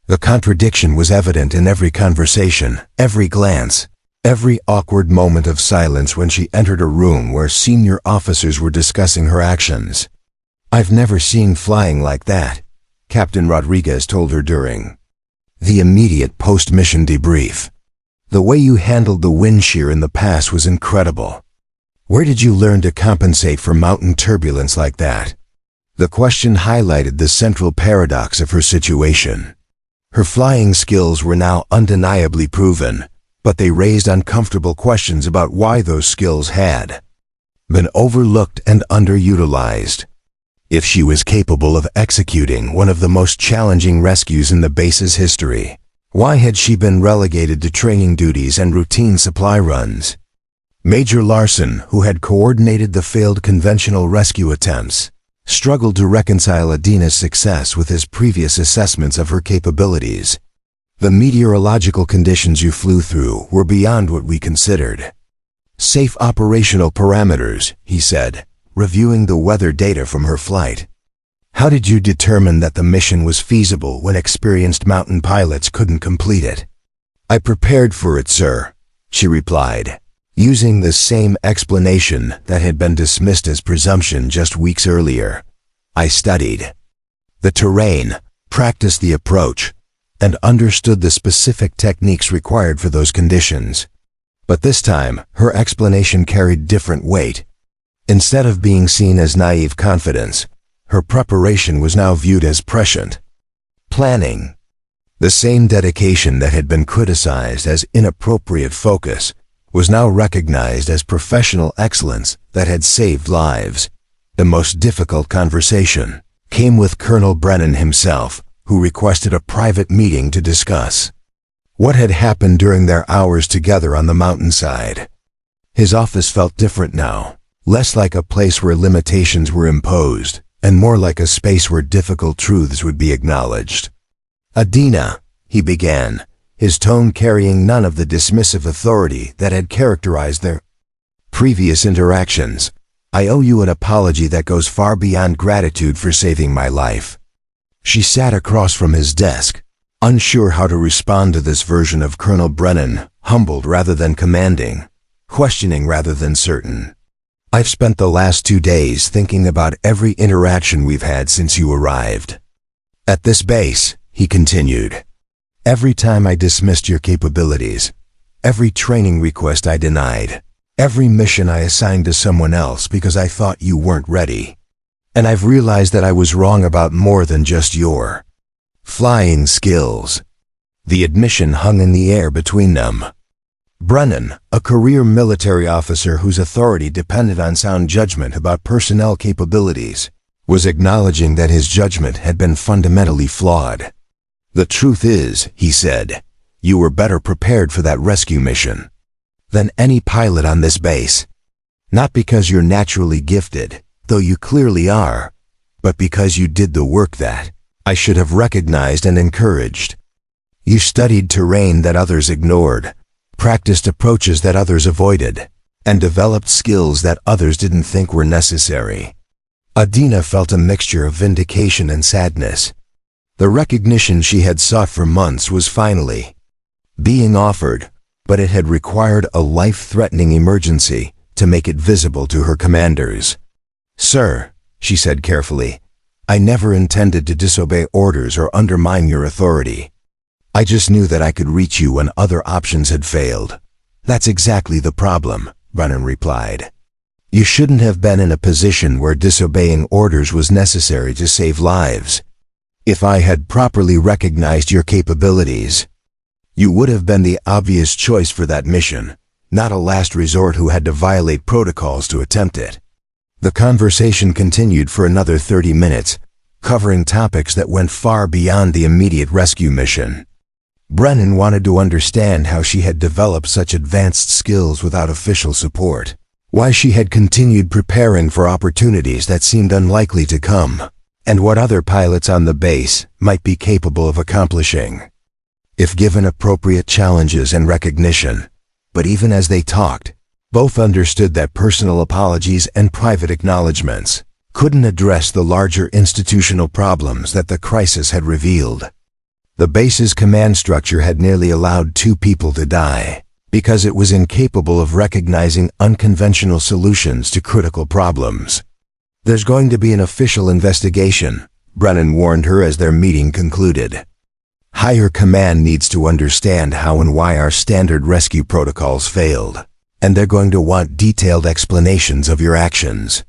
The contradiction was evident in every conversation, every glance, every awkward moment of silence when she entered a room where senior officers were discussing her actions. "I've never seen flying like that," Captain Rodriguez told her during the immediate post-mission debrief. "The way you handled the wind shear in the pass was incredible. Where did you learn to compensate for mountain turbulence like that?" The question highlighted the central paradox of her situation. Her flying skills were now undeniably proven, but they raised uncomfortable questions about why those skills had been overlooked and underutilized. If she was capable of executing one of the most challenging rescues in the base's history, why had she been relegated to training duties and routine supply runs? Major Larson, who had coordinated the failed conventional rescue attempts, struggled to reconcile Adina's success with his previous assessments of her capabilities. "The meteorological conditions you flew through were beyond what we considered safe operational parameters," he said, reviewing the weather data from her flight. "How did you determine that the mission was feasible when experienced mountain pilots couldn't complete it?" "I prepared for it, sir," she replied, using the same explanation that had been dismissed as presumption just weeks earlier. "I studied the terrain, practiced the approach, and understood the specific techniques required for those conditions." But this time, her explanation carried different weight. Instead of being seen as naive confidence, her preparation was now viewed as prescient planning. The same dedication that had been criticized as inappropriate focus was now recognized as professional excellence that had saved lives. The most difficult conversation came with Colonel Brennan himself, who requested a private meeting to discuss what had happened during their hours together on the mountainside. His office felt different now, less like a place where limitations were imposed, and more like a space where difficult truths would be acknowledged. "Adina," he began, his tone carrying none of the dismissive authority that had characterized their previous interactions, "I owe you an apology that goes far beyond gratitude for saving my life." She sat across from his desk, unsure how to respond to this version of Colonel Brennan, humbled rather than commanding, questioning rather than certain. "I've spent the last 2 days thinking about every interaction we've had since you arrived at this base," he continued. "Every time I dismissed your capabilities, every training request I denied, every mission I assigned to someone else because I thought you weren't ready. And I've realized that I was wrong about more than just your flying skills. The admission hung in the air between them. Brennan, a career military officer whose authority depended on sound judgment about personnel capabilities, was acknowledging that his judgment had been fundamentally flawed. "The truth is," he said, "you were better prepared for that rescue mission than any pilot on this base. Not because you're naturally gifted, though you clearly are, but because you did the work that I should have recognized and encouraged. You studied terrain that others ignored, practiced approaches that others avoided, and developed skills that others didn't think were necessary." Adina felt a mixture of vindication and sadness. The recognition she had sought for months was finally being offered, but it had required a life-threatening emergency to make it visible to her commanders. "Sir," she said carefully, "I never intended to disobey orders or undermine your authority. I just knew that I could reach you when other options had failed." "That's exactly the problem," Brennan replied. "You shouldn't have been in a position where disobeying orders was necessary to save lives. If I had properly recognized your capabilities, you would have been the obvious choice for that mission, not a last resort who had to violate protocols to attempt it." The conversation continued for another 30 minutes, covering topics that went far beyond the immediate rescue mission. Brennan wanted to understand how she had developed such advanced skills without official support, why she had continued preparing for opportunities that seemed unlikely to come, and what other pilots on the base might be capable of accomplishing if given appropriate challenges and recognition. But even as they talked, both understood that personal apologies and private acknowledgments couldn't address the larger institutional problems that the crisis had revealed. The base's command structure had nearly allowed 2 people to die because it was incapable of recognizing unconventional solutions to critical problems. "There's going to be an official investigation," Brennan warned her as their meeting concluded. "Higher command needs to understand how and why our standard rescue protocols failed, and they're going to want detailed explanations of your actions."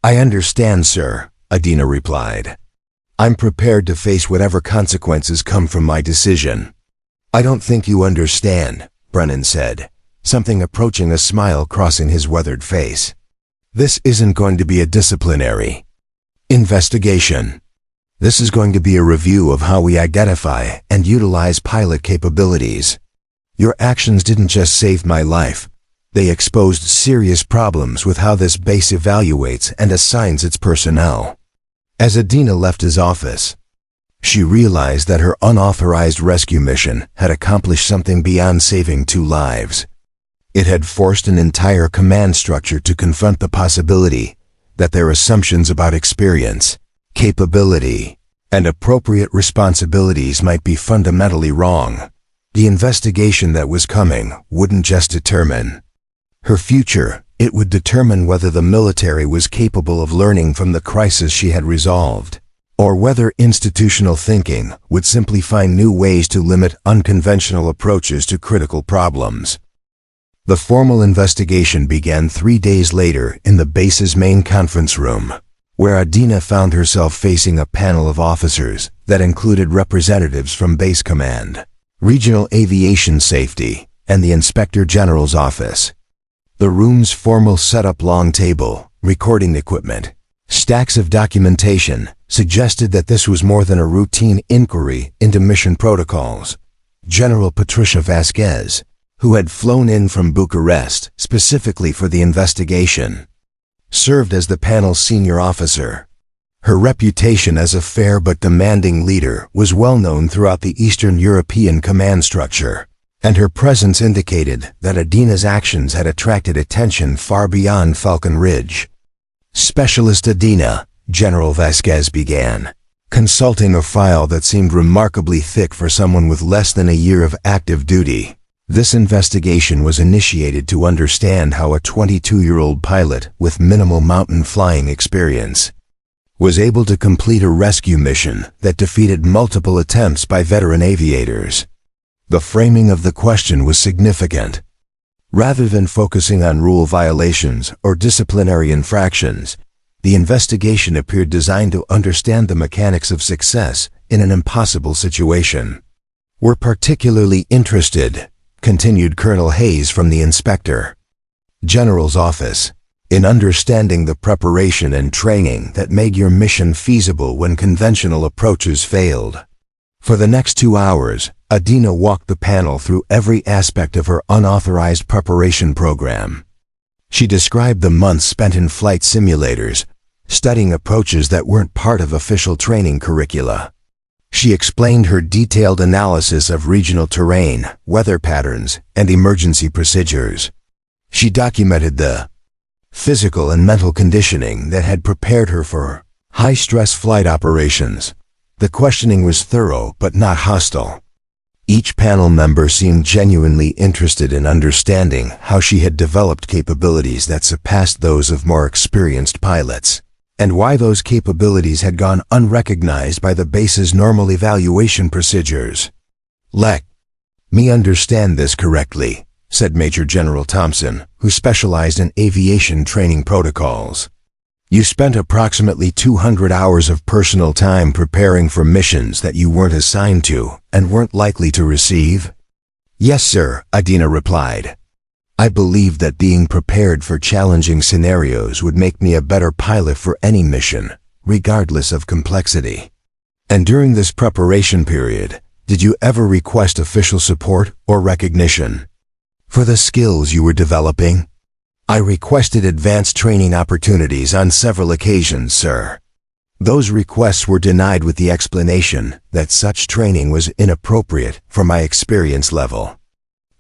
"I understand, sir," Adina replied. "I'm prepared to face whatever consequences come from my decision." "I don't think you understand," Brennan said, something approaching a smile crossing his weathered face. "This isn't going to be a disciplinary investigation. This is going to be a review of how we identify and utilize pilot capabilities. Your actions didn't just save my life. They exposed serious problems with how this base evaluates and assigns its personnel." As Adina left his office, she realized that her unauthorized rescue mission had accomplished something beyond saving 2 lives. It had forced an entire command structure to confront the possibility that their assumptions about experience, capability, and appropriate responsibilities might be fundamentally wrong. The investigation that was coming wouldn't just determine her future, it would determine whether the military was capable of learning from the crisis she had resolved, or whether institutional thinking would simply find new ways to limit unconventional approaches to critical problems. The formal investigation began 3 days later in the base's main conference room, where Adina found herself facing a panel of officers that included representatives from Base Command, Regional Aviation Safety, and the Inspector General's office. The room's formal setup, long table, recording equipment, stacks of documentation suggested that this was more than a routine inquiry into mission protocols. General Patricia Vasquez, who had flown in from Bucharest specifically for the investigation, served as the panel's senior officer. Her reputation as a fair but demanding leader was well known throughout the Eastern European command structure, and her presence indicated that Adina's actions had attracted attention far beyond Falcon Ridge. "Specialist Adina," General Vasquez began, consulting a file that seemed remarkably thick for someone with less than a year of active duty. This investigation was initiated to understand how a 22-year-old pilot with minimal mountain flying experience was able to complete a rescue mission that defeated multiple attempts by veteran aviators. The framing of the question was significant. Rather than focusing on rule violations or disciplinary infractions, the investigation appeared designed to understand the mechanics of success in an impossible situation. We're particularly interested, continued Colonel Hayes from the Inspector General's office, in understanding the preparation and training that made your mission feasible when conventional approaches failed. For the next 2 hours, Adina walked the panel through every aspect of her unauthorized preparation program. She described the months spent in flight simulators, studying approaches that weren't part of official training curricula. She explained her detailed analysis of regional terrain, weather patterns, and emergency procedures. She documented the physical and mental conditioning that had prepared her for high-stress flight operations. The questioning was thorough but not hostile. Each panel member seemed genuinely interested in understanding how she had developed capabilities that surpassed those of more experienced pilots, and why those capabilities had gone unrecognized by the base's normal evaluation procedures. "Let me understand this correctly," said Major General Thompson, who specialized in aviation training protocols. "You spent approximately 200 hours of personal time preparing for missions that you weren't assigned to and weren't likely to receive?" "Yes, sir," Adina replied. "I believed that being prepared for challenging scenarios would make me a better pilot for any mission, regardless of complexity." "And during this preparation period, did you ever request official support or recognition for the skills you were developing?" "I requested advanced training opportunities on several occasions, sir. Those requests were denied with the explanation that such training was inappropriate for my experience level."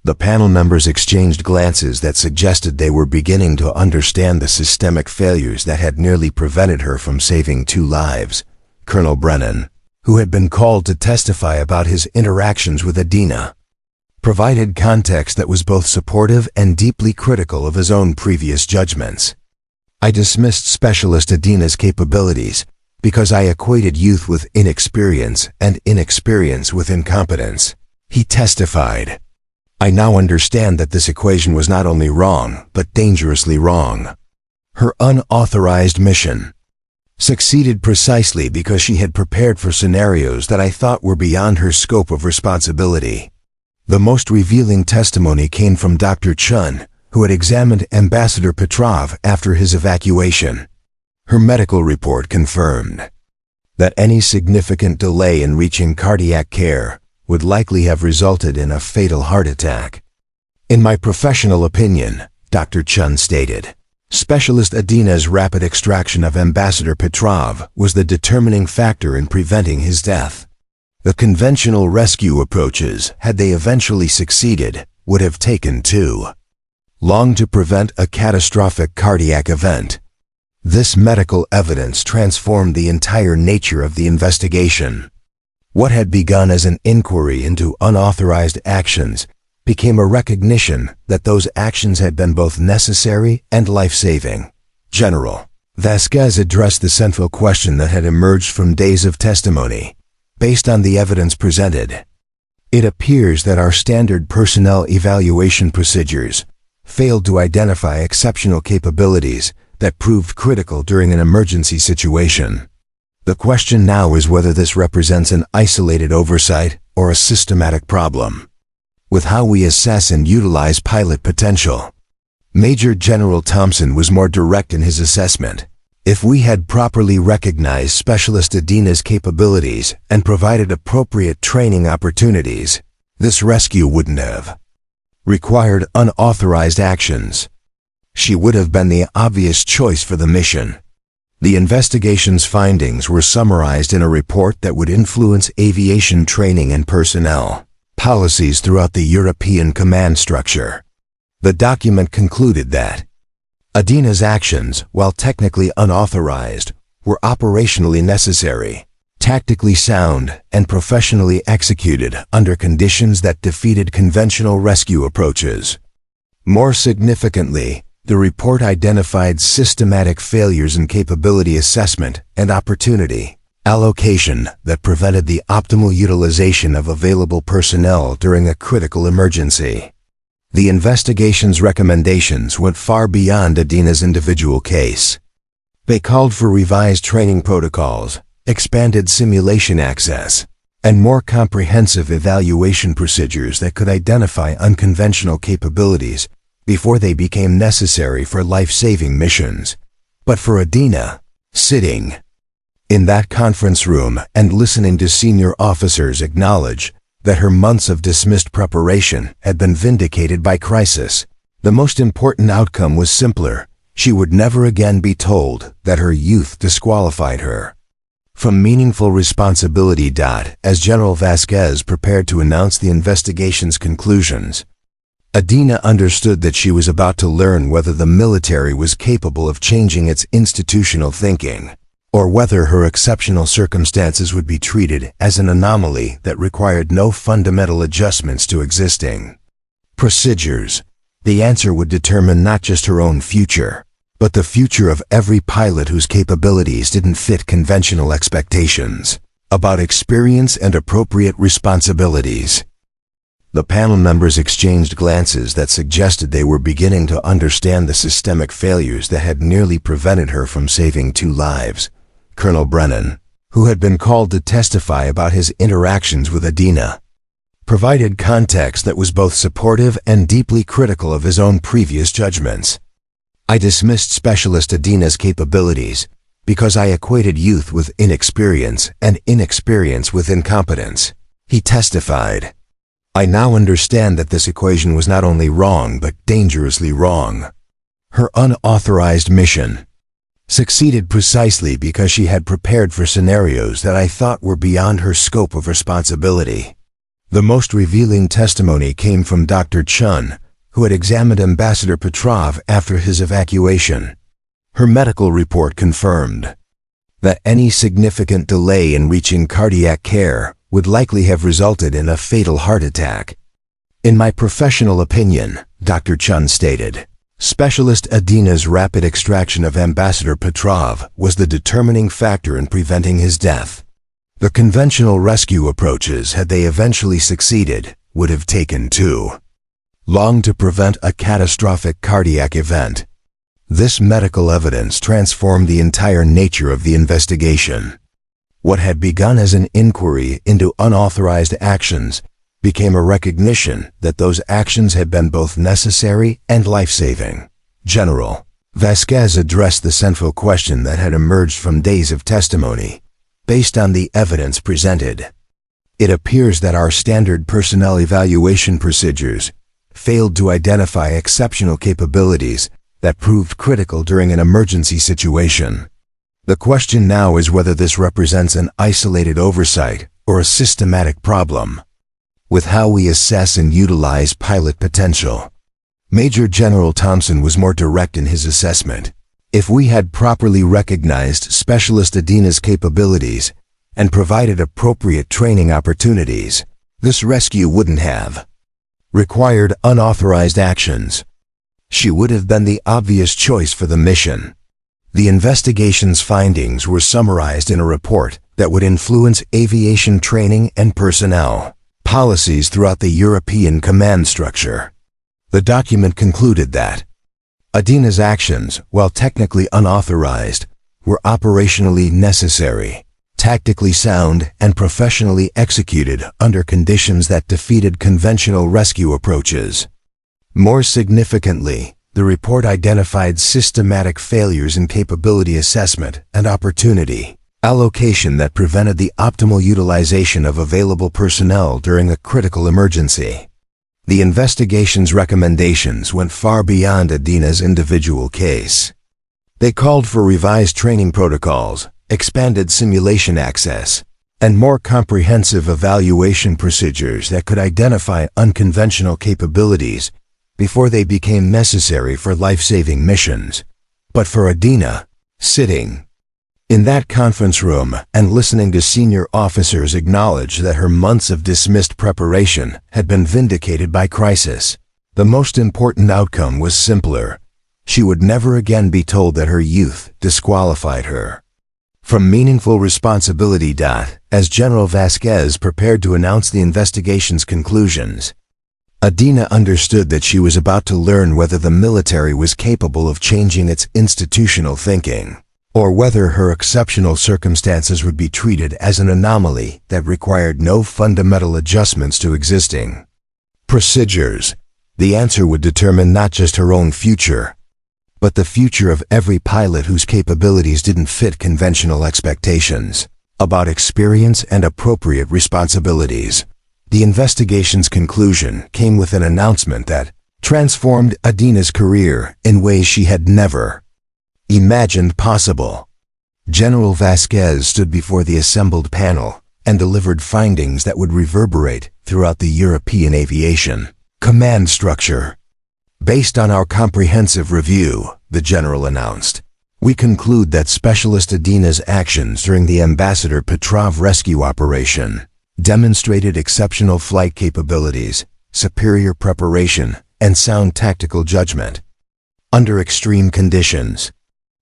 The panel members exchanged glances that suggested they were beginning to understand the systemic failures that had nearly prevented her from saving 2 lives. Colonel Brennan, who had been called to testify about his interactions with Adina, provided context that was both supportive and deeply critical of his own previous judgments. "I dismissed Specialist Adina's capabilities because I equated youth with inexperience and inexperience with incompetence," he testified. "I now understand that this equation was not only wrong, but dangerously wrong. Her unauthorized mission succeeded precisely because she had prepared for scenarios that I thought were beyond her scope of responsibility." The most revealing testimony came from Dr. Chun, who had examined Ambassador Petrov after his evacuation. Her medical report confirmed that any significant delay in reaching cardiac care would likely have resulted in a fatal heart attack. "In my professional opinion," Dr. Chun stated, "Specialist Adina's rapid extraction of Ambassador Petrov was the determining factor in preventing his death. The conventional rescue approaches, had they eventually succeeded, would have taken too long to prevent a catastrophic cardiac event." This medical evidence transformed the entire nature of the investigation. What had begun as an inquiry into unauthorized actions became a recognition that those actions had been both necessary and life-saving. General Vasquez addressed the central question that had emerged from days of testimony. "Based on the evidence presented, it appears that our standard personnel evaluation procedures failed to identify exceptional capabilities that proved critical during an emergency situation. The question now is whether this represents an isolated oversight or a systematic problem with how we assess and utilize pilot potential." Major General Thompson was more direct in his assessment. "If we had properly recognized Specialist Adina's capabilities and provided appropriate training opportunities, this rescue wouldn't have required unauthorized actions. She would have been the obvious choice for the mission." The investigation's findings were summarized in a report that would influence aviation training and personnel policies throughout the European command structure. The document concluded that Adina's actions, while technically unauthorized, were operationally necessary, tactically sound, and professionally executed under conditions that defeated conventional rescue approaches. More significantly, the report identified systematic failures in capability assessment and opportunity allocation that prevented the optimal utilization of available personnel during a critical emergency. The investigation's recommendations went far beyond Adina's individual case. They called for revised training protocols, expanded simulation access, and more comprehensive evaluation procedures that could identify unconventional capabilities before they became necessary for life-saving missions. But for Adina, sitting in that conference room and listening to senior officers acknowledge that her months of dismissed preparation had been vindicated by crisis, the most important outcome was simpler. She would never again be told that her youth disqualified her from meaningful responsibility. As General Vasquez prepared to announce the investigation's conclusions, Adina understood that she was about to learn whether the military was capable of changing its institutional thinking, or whether her exceptional circumstances would be treated as an anomaly that required no fundamental adjustments to existing procedures. The answer would determine not just her own future, but the future of every pilot whose capabilities didn't fit conventional expectations about experience and appropriate responsibilities. The panel members exchanged glances that suggested they were beginning to understand the systemic failures that had nearly prevented her from saving 2 lives. Colonel Brennan, who had been called to testify about his interactions with Adina, provided context that was both supportive and deeply critical of his own previous judgments. "I dismissed Specialist Adina's capabilities because I equated youth with inexperience and inexperience with incompetence," he testified. "I now understand that this equation was not only wrong but dangerously wrong. Her unauthorized mission succeeded precisely because she had prepared for scenarios that I thought were beyond her scope of responsibility." The most revealing testimony came from Dr. Chun, who had examined Ambassador Petrov after his evacuation. Her medical report confirmed that any significant delay in reaching cardiac care would likely have resulted in a fatal heart attack. "In my professional opinion," Dr. Chun stated, "Specialist Adina's rapid extraction of Ambassador Petrov was the determining factor in preventing his death. The conventional rescue approaches, had they eventually succeeded, would have taken too long to prevent a catastrophic cardiac event." This medical evidence transformed the entire nature of the investigation. What had begun as an inquiry into unauthorized actions became a recognition that those actions had been both necessary and life-saving. General Vasquez addressed the central question that had emerged from days of testimony. Based on the evidence presented, it appears that our standard personnel evaluation procedures failed to identify exceptional capabilities that proved critical during an emergency situation. The question now is whether this represents an isolated oversight or a systematic problem with how we assess and utilize pilot potential. Major General Thompson was more direct in his assessment. "If we had properly recognized Specialist Adina's capabilities and provided appropriate training opportunities, this rescue wouldn't have required unauthorized actions. She would have been the obvious choice for the mission." The investigation's findings were summarized in a report that would influence aviation training and personnel policies throughout the European command structure. The document concluded that Adina's actions, while technically unauthorized, were operationally necessary, tactically sound, and professionally executed under conditions that defeated conventional rescue approaches. More significantly, the report identified systematic failures in capability assessment and opportunity allocation that prevented the optimal utilization of available personnel during a critical emergency. The investigation's recommendations went far beyond Adina's individual case. They called for revised training protocols, expanded simulation access, and more comprehensive evaluation procedures that could identify unconventional capabilities before they became necessary for life-saving missions. But for Adina, sitting in that conference room and listening to senior officers acknowledge that her months of dismissed preparation had been vindicated by crisis, the most important outcome was simpler. She would never again be told that her youth disqualified her from meaningful responsibility. As General Vasquez prepared to announce the investigation's conclusions, Adina understood that she was about to learn whether the military was capable of changing its institutional thinking, or whether her exceptional circumstances would be treated as an anomaly that required no fundamental adjustments to existing procedures. The answer would determine not just her own future, but the future of every pilot whose capabilities didn't fit conventional expectations about experience and appropriate responsibilities. The investigation's conclusion came with an announcement that transformed Adina's career in ways she had never imagined possible. General Vasquez stood before the assembled panel and delivered findings that would reverberate throughout the European aviation command structure. Based on our comprehensive review, the general announced, we conclude that Specialist Adina's actions during the Ambassador Petrov rescue operation demonstrated exceptional flight capabilities, superior preparation, and sound tactical judgment. Under extreme conditions,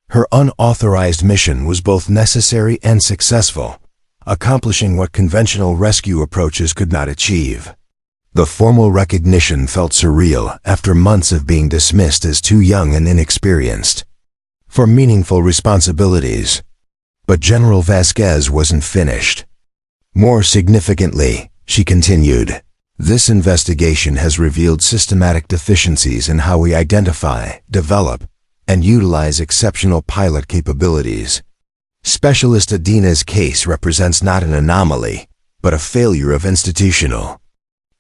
her unauthorized mission was both necessary and successful, accomplishing what conventional rescue approaches could not achieve. The formal recognition felt surreal after months of being dismissed as too young and inexperienced for meaningful responsibilities. But General Vasquez wasn't finished. More significantly, she continued, this investigation has revealed systematic deficiencies in how we identify, develop, and utilize exceptional pilot capabilities. Specialist Adina's case represents not an anomaly, but a failure of institutional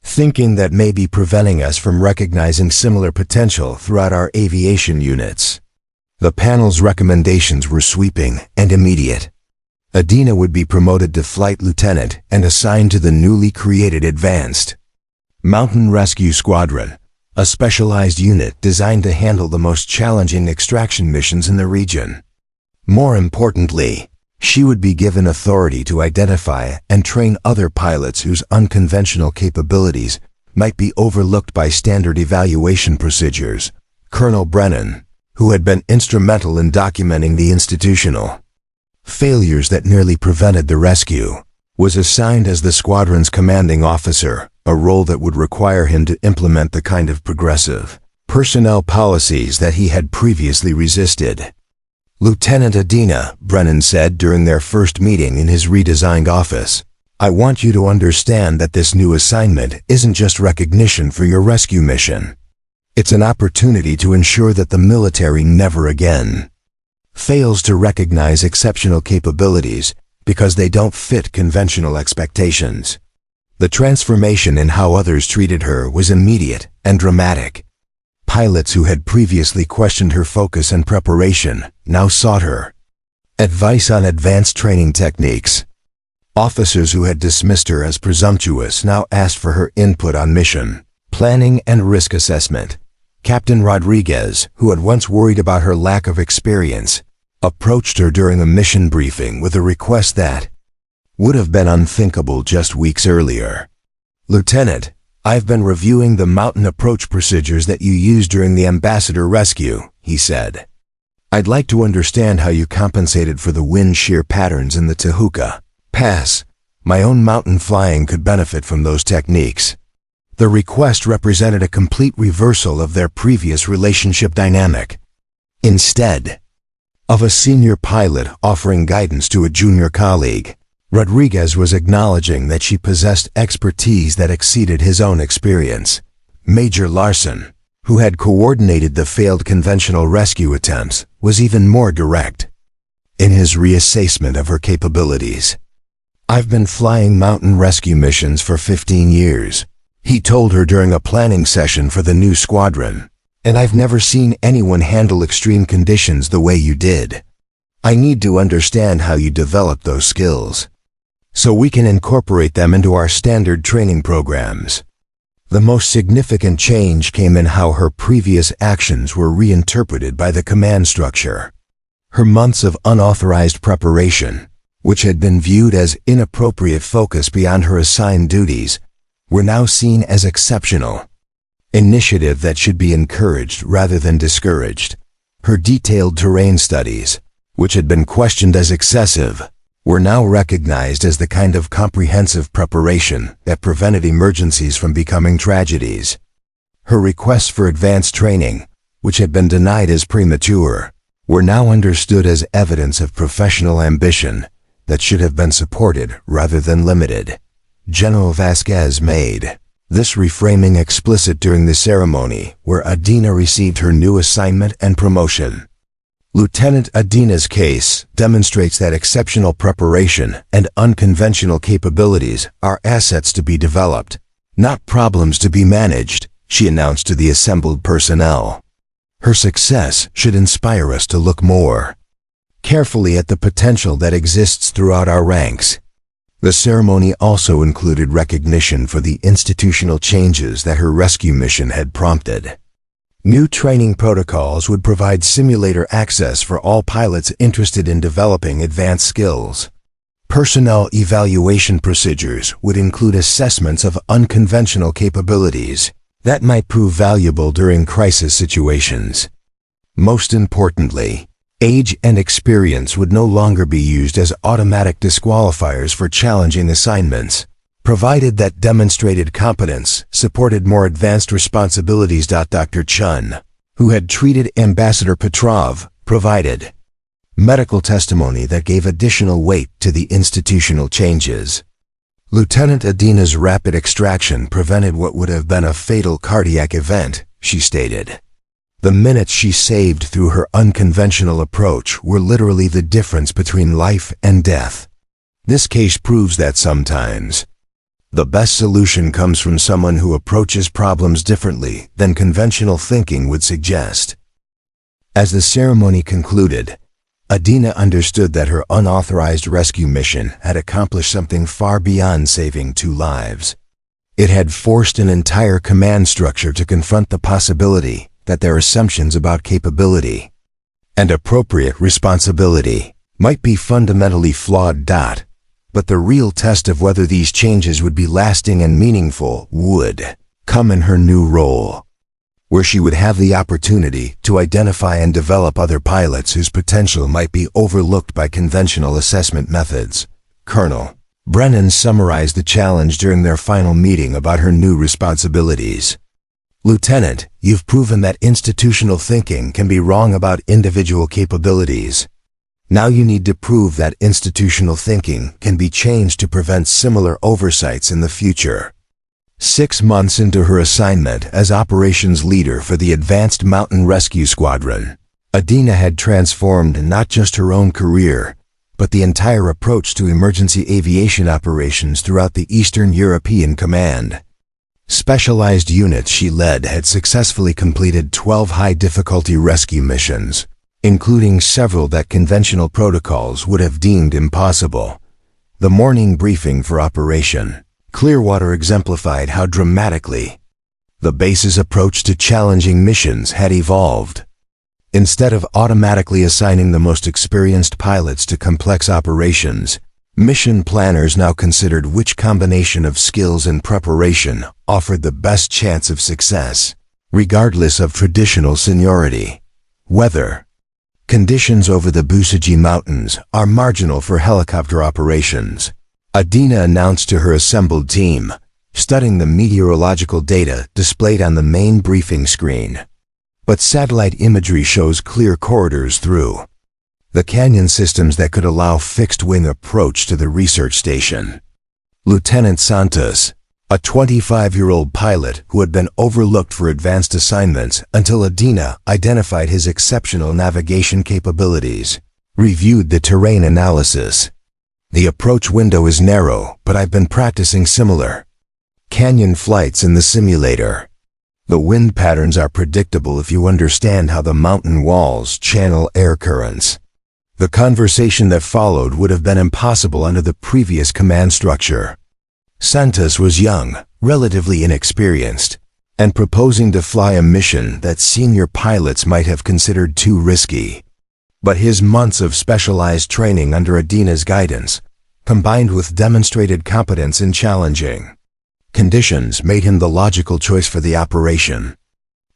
thinking that may be preventing us from recognizing similar potential throughout our aviation units. The panel's recommendations were sweeping and immediate. Adina would be promoted to flight lieutenant and assigned to the newly created Advanced Mountain Rescue Squadron, a specialized unit designed to handle the most challenging extraction missions in the region. More importantly, she would be given authority to identify and train other pilots whose unconventional capabilities might be overlooked by standard evaluation procedures. Colonel Brennan, who had been instrumental in documenting the institutional failures that nearly prevented the rescue, was assigned as the squadron's commanding officer, a role that would require him to implement the kind of progressive personnel policies that he had previously resisted. Lieutenant Adina, Brennan said during their first meeting in his redesigned office, I want you to understand that this new assignment isn't just recognition for your rescue mission. It's an opportunity to ensure that the military never again fails to recognize exceptional capabilities because they don't fit conventional expectations. The transformation in how others treated her was immediate and dramatic. Pilots who had previously questioned her focus and preparation now sought her advice on advanced training techniques. Officers who had dismissed her as presumptuous now asked for her input on mission planning and risk assessment. Captain Rodriguez, who had once worried about her lack of experience, approached her during a mission briefing with a request that would have been unthinkable just weeks earlier. Lieutenant, I've been reviewing the mountain approach procedures that you used during the Ambassador rescue, he said. I'd like to understand how you compensated for the wind shear patterns in the Tehuka Pass. My own mountain flying could benefit from those techniques. The request represented a complete reversal of their previous relationship dynamic. Instead of a senior pilot offering guidance to a junior colleague, Rodriguez was acknowledging that she possessed expertise that exceeded his own experience. Major Larson, who had coordinated the failed conventional rescue attempts, was even more direct in his reassessment of her capabilities. I've been flying mountain rescue missions for 15 years, he told her during a planning session for the new squadron, and I've never seen anyone handle extreme conditions the way you did. I need to understand how you developed those skills, so we can incorporate them into our standard training programs. The most significant change came in how her previous actions were reinterpreted by the command structure. Her months of unauthorized preparation, which had been viewed as inappropriate focus beyond her assigned duties, were now seen as exceptional initiative that should be encouraged rather than discouraged. Her detailed terrain studies, which had been questioned as excessive, were now recognized as the kind of comprehensive preparation that prevented emergencies from becoming tragedies. Her requests for advanced training, which had been denied as premature, were now understood as evidence of professional ambition that should have been supported rather than limited. General Vasquez made this reframing explicit during the ceremony where Adina received her new assignment and promotion. Lieutenant Adina's case demonstrates that exceptional preparation and unconventional capabilities are assets to be developed, not problems to be managed, she announced to the assembled personnel. Her success should inspire us to look more carefully at the potential that exists throughout our ranks. The ceremony also included recognition for the institutional changes that her rescue mission had prompted. New training protocols would provide simulator access for all pilots interested in developing advanced skills. Personnel evaluation procedures would include assessments of unconventional capabilities that might prove valuable during crisis situations. Most importantly, age and experience would no longer be used as automatic disqualifiers for challenging assignments, provided that demonstrated competence supported more advanced responsibilities. Dr. Chun, who had treated Ambassador Petrov, provided medical testimony that gave additional weight to the institutional changes. Lieutenant Adina's rapid extraction prevented what would have been a fatal cardiac event, she stated. The minutes she saved through her unconventional approach were literally the difference between life and death. This case proves that sometimes the best solution comes from someone who approaches problems differently than conventional thinking would suggest. As the ceremony concluded, Adina understood that her unauthorized rescue mission had accomplished something far beyond saving 2 lives. It had forced an entire command structure to confront the possibility that their assumptions about capability and appropriate responsibility might be fundamentally flawed. But the real test of whether these changes would be lasting and meaningful would come in her new role, where she would have the opportunity to identify and develop other pilots whose potential might be overlooked by conventional assessment methods. Colonel Brennan summarized the challenge during their final meeting about her new responsibilities. Lieutenant, you've proven that institutional thinking can be wrong about individual capabilities. Now you need to prove that institutional thinking can be changed to prevent similar oversights in the future. 6 months into her assignment as operations leader for the Advanced Mountain Rescue Squadron, Adina had transformed not just her own career, but the entire approach to emergency aviation operations throughout the Eastern European Command. Specialized units she led had successfully completed 12 high-difficulty rescue missions, including several that conventional protocols would have deemed impossible. The morning briefing for Operation Clearwater exemplified how dramatically the base's approach to challenging missions had evolved. Instead of automatically assigning the most experienced pilots to complex operations, mission planners now considered which combination of skills and preparation offered the best chance of success, regardless of traditional seniority. Weather conditions over the Busiji Mountains are marginal for helicopter operations, Adina announced to her assembled team, studying the meteorological data displayed on the main briefing screen. But satellite imagery shows clear corridors through the canyon systems that could allow fixed-wing approach to the research station. Lieutenant Santos, a 25-year-old pilot who had been overlooked for advanced assignments until Adina identified his exceptional navigation capabilities, reviewed the terrain analysis. The approach window is narrow, but I've been practicing similar canyon flights in the simulator. The wind patterns are predictable if you understand how the mountain walls channel air currents. The conversation that followed would have been impossible under the previous command structure. Santos was young, relatively inexperienced, and proposing to fly a mission that senior pilots might have considered too risky. But his months of specialized training under Adina's guidance, combined with demonstrated competence in challenging conditions, made him the logical choice for the operation.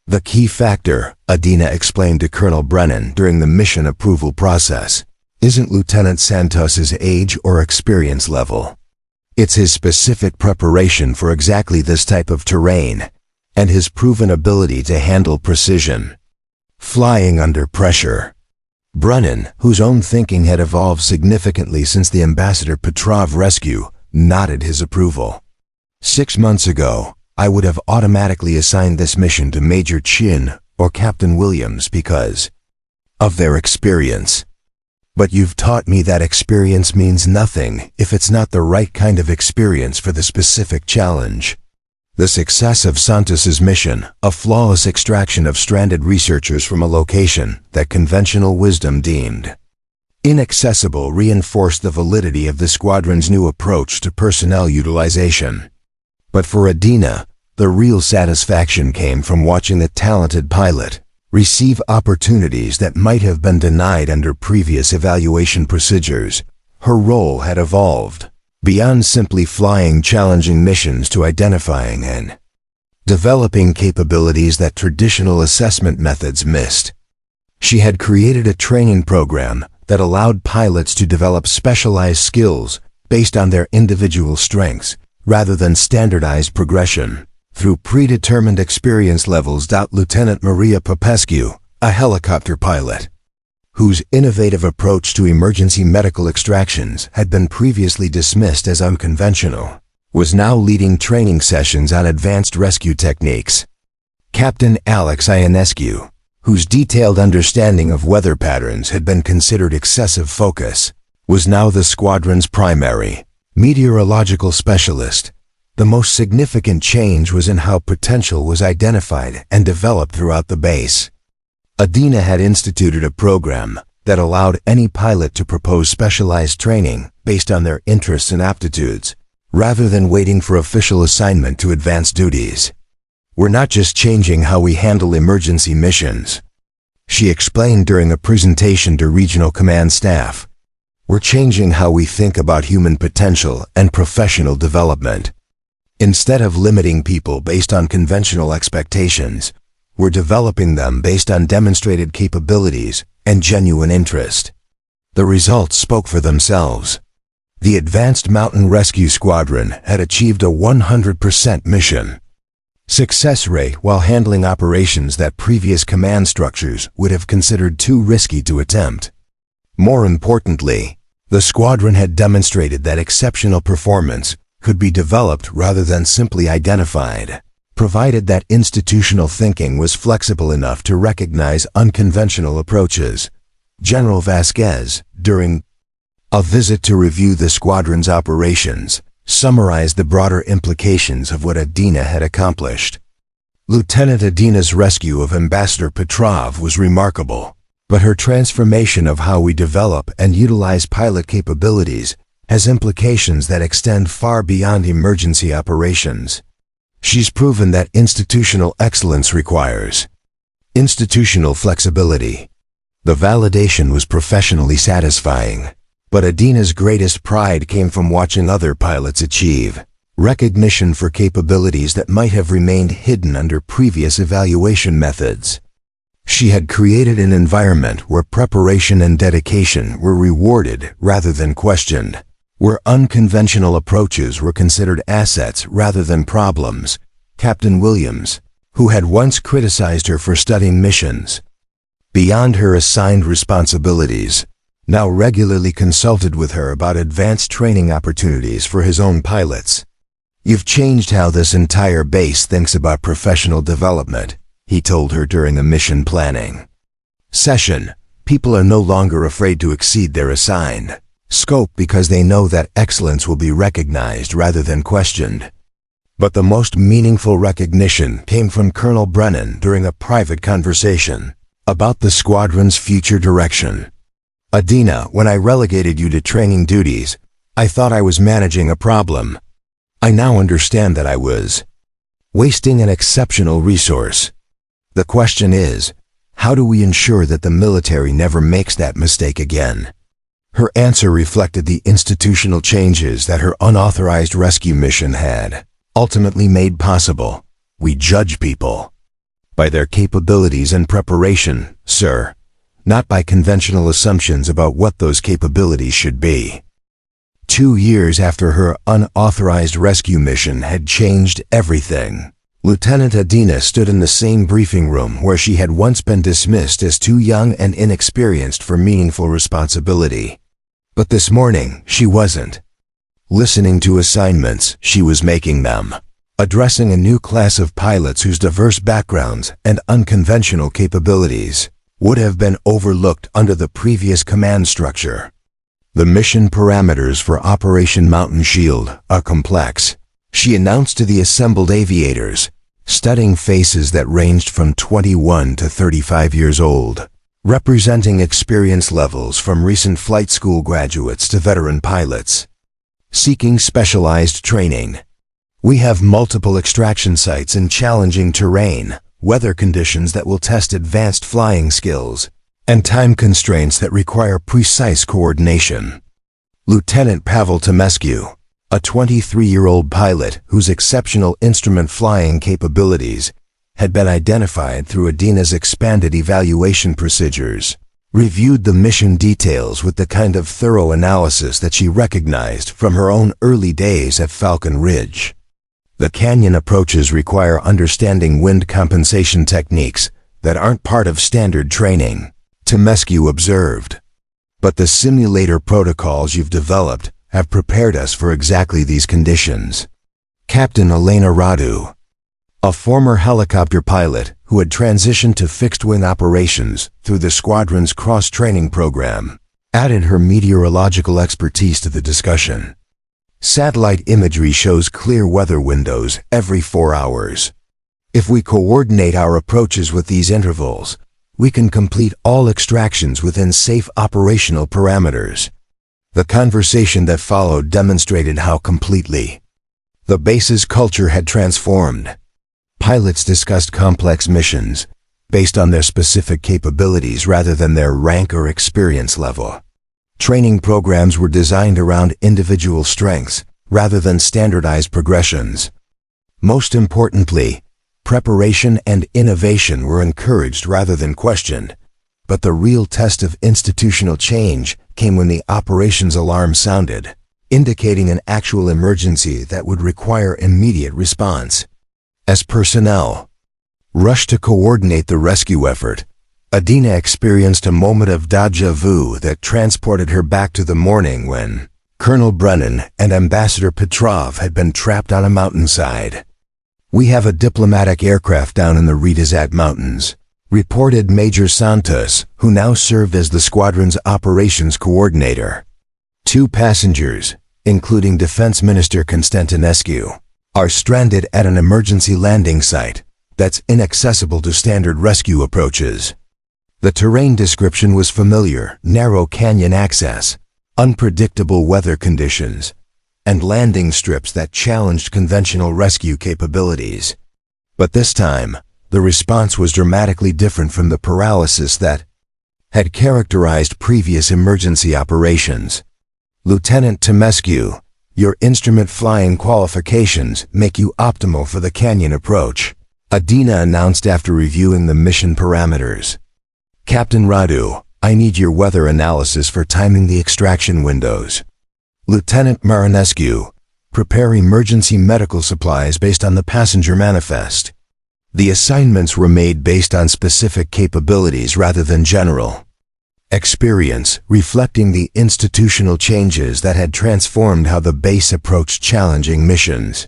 The key factor, Adina explained to Colonel Brennan during the mission approval process, isn't Lieutenant Santos's age or experience level. It's his specific preparation for exactly this type of terrain, and his proven ability to handle precision flying under pressure. Brennan, whose own thinking had evolved significantly since the Ambassador Petrov rescue, nodded his approval. 6 months ago, I would have automatically assigned this mission to Major Chin or Captain Williams because of their experience. But you've taught me that experience means nothing if it's not the right kind of experience for the specific challenge. The success of Santos's mission, a flawless extraction of stranded researchers from a location that conventional wisdom deemed inaccessible, reinforced the validity of the squadron's new approach to personnel utilization. But for Adina, the real satisfaction came from watching the talented pilot receive opportunities that might have been denied under previous evaluation procedures. Her role had evolved beyond simply flying challenging missions to identifying and developing capabilities that traditional assessment methods missed. She had created a training program that allowed pilots to develop specialized skills based on their individual strengths rather than standardized progression. Through predetermined experience levels. Lieutenant Maria Popescu, a helicopter pilot, whose innovative approach to emergency medical extractions had been previously dismissed as unconventional, was now leading training sessions on advanced rescue techniques. Captain Alex Ionescu, whose detailed understanding of weather patterns had been considered excessive focus, was now the squadron's primary meteorological specialist. The most significant change was in how potential was identified and developed throughout the base. Adina had instituted a program that allowed any pilot to propose specialized training based on their interests and aptitudes, rather than waiting for official assignment to advance duties. We're not just changing how we handle emergency missions, she explained during a presentation to regional command staff. We're changing how we think about human potential and professional development. Instead of limiting people based on conventional expectations, we're developing them based on demonstrated capabilities and genuine interest. The results spoke for themselves. The Advanced Mountain Rescue Squadron had achieved a 100% mission success rate while handling operations that previous command structures would have considered too risky to attempt. More importantly, the squadron had demonstrated that exceptional performance could be developed rather than simply identified, provided that institutional thinking was flexible enough to recognize unconventional approaches. General Vasquez, during a visit to review the squadron's operations, summarized the broader implications of what Adina had accomplished. Lieutenant Adina's rescue of Ambassador Petrov was remarkable, but her transformation of how we develop and utilize pilot capabilities has implications that extend far beyond emergency operations. She's proven that institutional excellence requires institutional flexibility. The validation was professionally satisfying, but Adina's greatest pride came from watching other pilots achieve recognition for capabilities that might have remained hidden under previous evaluation methods. She had created an environment where preparation and dedication were rewarded rather than questioned, where unconventional approaches were considered assets rather than problems. Captain Williams, who had once criticized her for studying missions beyond her assigned responsibilities, now regularly consulted with her about advanced training opportunities for his own pilots. "You've changed how this entire base thinks about professional development," he told her during a mission planning session. "People are no longer afraid to exceed their assigned scope because they know that excellence will be recognized rather than questioned." But the most meaningful recognition came from Colonel Brennan during a private conversation about the squadron's future direction. "Adina, when I relegated you to training duties, I thought I was managing a problem. I now understand that I was wasting an exceptional resource. The question is, how do we ensure that the military never makes that mistake again?" Her answer reflected the institutional changes that her unauthorized rescue mission had ultimately made possible. "We judge people by their capabilities and preparation, sir, not by conventional assumptions about what those capabilities should be." 2 years after her unauthorized rescue mission had changed everything, Lieutenant Adina stood in the same briefing room where she had once been dismissed as too young and inexperienced for meaningful responsibility. But this morning, she wasn't. Listening to assignments, she was making them. Addressing a new class of pilots whose diverse backgrounds and unconventional capabilities would have been overlooked under the previous command structure. The mission parameters for Operation Mountain Shield are complex, she announced to the assembled aviators, studying faces that ranged from 21 to 35 years old, representing experience levels from recent flight school graduates to veteran pilots. Seeking specialized training. We have multiple extraction sites in challenging terrain, weather conditions that will test advanced flying skills, and time constraints that require precise coordination. Lieutenant Pavel Temescu, a 23-year-old pilot whose exceptional instrument flying capabilities had been identified through Adina's expanded evaluation procedures, reviewed the mission details with the kind of thorough analysis that she recognized from her own early days at Falcon Ridge. The canyon approaches require understanding wind compensation techniques that aren't part of standard training, Temescu observed. But the simulator protocols you've developed have prepared us for exactly these conditions. Captain Elena Radu, a former helicopter pilot who had transitioned to fixed-wing operations through the squadron's cross-training program, added her meteorological expertise to the discussion. Satellite imagery shows clear weather windows every 4 hours. If we coordinate our approaches with these intervals, we can complete all extractions within safe operational parameters. The conversation that followed demonstrated how completely the base's culture had transformed. Pilots discussed complex missions based on their specific capabilities rather than their rank or experience level. Training programs were designed around individual strengths rather than standardized progressions. Most importantly, preparation and innovation were encouraged rather than questioned. But the real test of institutional change came when the operations alarm sounded, indicating an actual emergency that would require immediate response. As personnel rushed to coordinate the rescue effort, Adina experienced a moment of déjà vu that transported her back to the morning when Colonel Brennan and Ambassador Petrov had been trapped on a mountainside. "We have a diplomatic aircraft down in the Retazat Mountains," reported Major Santos, who now served as the squadron's operations coordinator. "2 passengers, including Defense Minister Constantinescu, are stranded at an emergency landing site that's inaccessible to standard rescue approaches." The terrain description was familiar: narrow canyon access, unpredictable weather conditions, and landing strips that challenged conventional rescue capabilities. But this time, the response was dramatically different from the paralysis that had characterized previous emergency operations. "Lieutenant Temescu, your instrument flying qualifications make you optimal for the canyon approach," Adina announced after reviewing the mission parameters. "Captain Radu, I need your weather analysis for timing the extraction windows. Lieutenant Marinescu, prepare emergency medical supplies based on the passenger manifest." The assignments were made based on specific capabilities rather than general experience, reflecting the institutional changes that had transformed how the base approached challenging missions.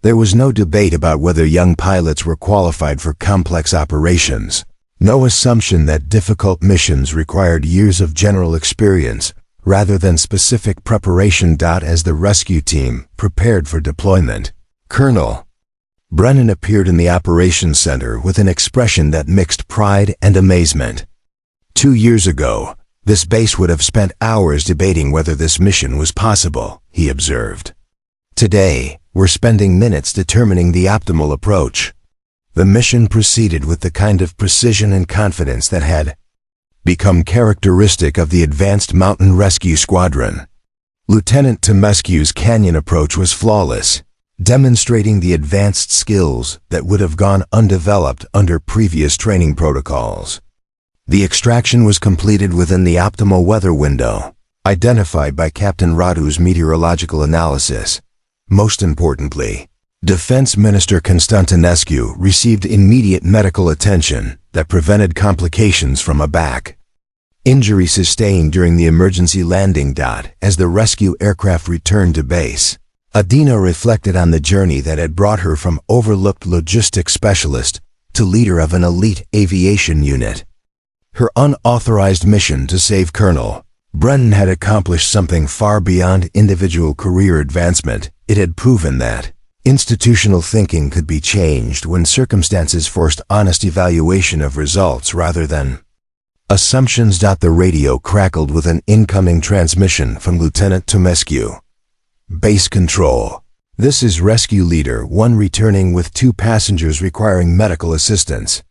There was no debate about whether young pilots were qualified for complex operations, no assumption that difficult missions required years of general experience rather than specific preparation. As the rescue team prepared for deployment, Colonel Brennan appeared in the operations center with an expression that mixed pride and amazement. 2 years ago, this base would have spent hours debating whether this mission was possible, he observed. Today, we're spending minutes determining the optimal approach. The mission proceeded with the kind of precision and confidence that had become characteristic of the Advanced Mountain Rescue Squadron. Lieutenant Temescu's canyon approach was flawless, demonstrating the advanced skills that would have gone undeveloped under previous training protocols. The extraction was completed within the optimal weather window, identified by Captain Radu's meteorological analysis. Most importantly, Defense Minister Constantinescu received immediate medical attention that prevented complications from a back injury sustained during the emergency landing. As the rescue aircraft returned to base, Adina reflected on the journey that had brought her from overlooked logistics specialist to leader of an elite aviation unit. Her unauthorized mission to save Colonel Brennan had accomplished something far beyond individual career advancement. It had proven that institutional thinking could be changed when circumstances forced honest evaluation of results rather than assumptions. The radio crackled with an incoming transmission from Lieutenant Tomescu. Base control. This is Rescue Leader 1 returning with 2 passengers requiring medical assistance.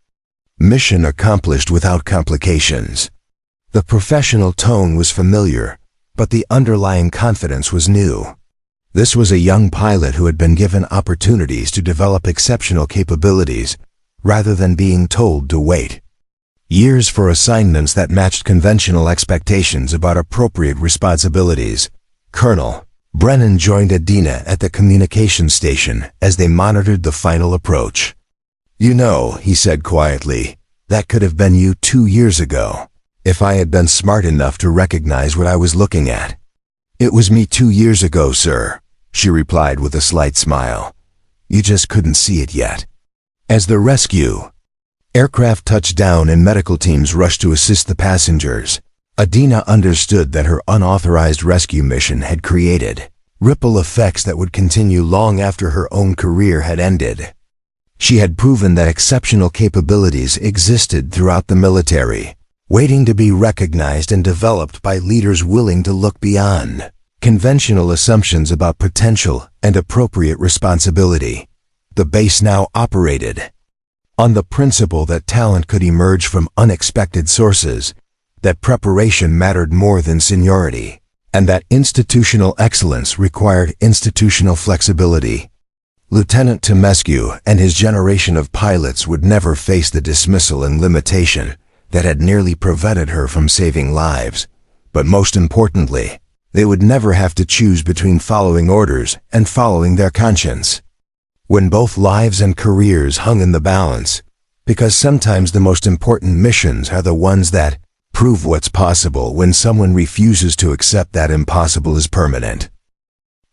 Mission accomplished without complications. The professional tone was familiar, but the underlying confidence was new. This was a young pilot who had been given opportunities to develop exceptional capabilities, rather than being told to wait years for assignments that matched conventional expectations about appropriate responsibilities. Colonel Brennan joined Adina at the communication station as they monitored the final approach. "You know," he said quietly, "that could have been you 2 years ago, if I had been smart enough to recognize what I was looking at." "It was me 2 years ago, sir," she replied with a slight smile. "You just couldn't see it yet." As the rescue aircraft touched down and medical teams rushed to assist the passengers, Adina understood that her unauthorized rescue mission had created ripple effects that would continue long after her own career had ended. She had proven that exceptional capabilities existed throughout the military, waiting to be recognized and developed by leaders willing to look beyond conventional assumptions about potential and appropriate responsibility. The base now operated on the principle that talent could emerge from unexpected sources, that preparation mattered more than seniority, and that institutional excellence required institutional flexibility. Lieutenant Tomescu and his generation of pilots would never face the dismissal and limitation that had nearly prevented her from saving lives, but most importantly, they would never have to choose between following orders and following their conscience. When both lives and careers hung in the balance, because sometimes the most important missions are the ones that prove what's possible when someone refuses to accept that impossible is permanent.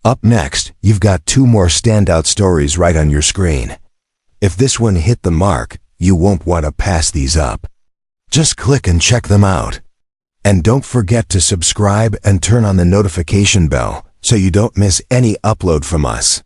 Up next, you've got 2 more standout stories right on your screen. If this one hit the mark, you won't want to pass these up. Just click and check them out. And don't forget to subscribe and turn on the notification bell so you don't miss any upload from us.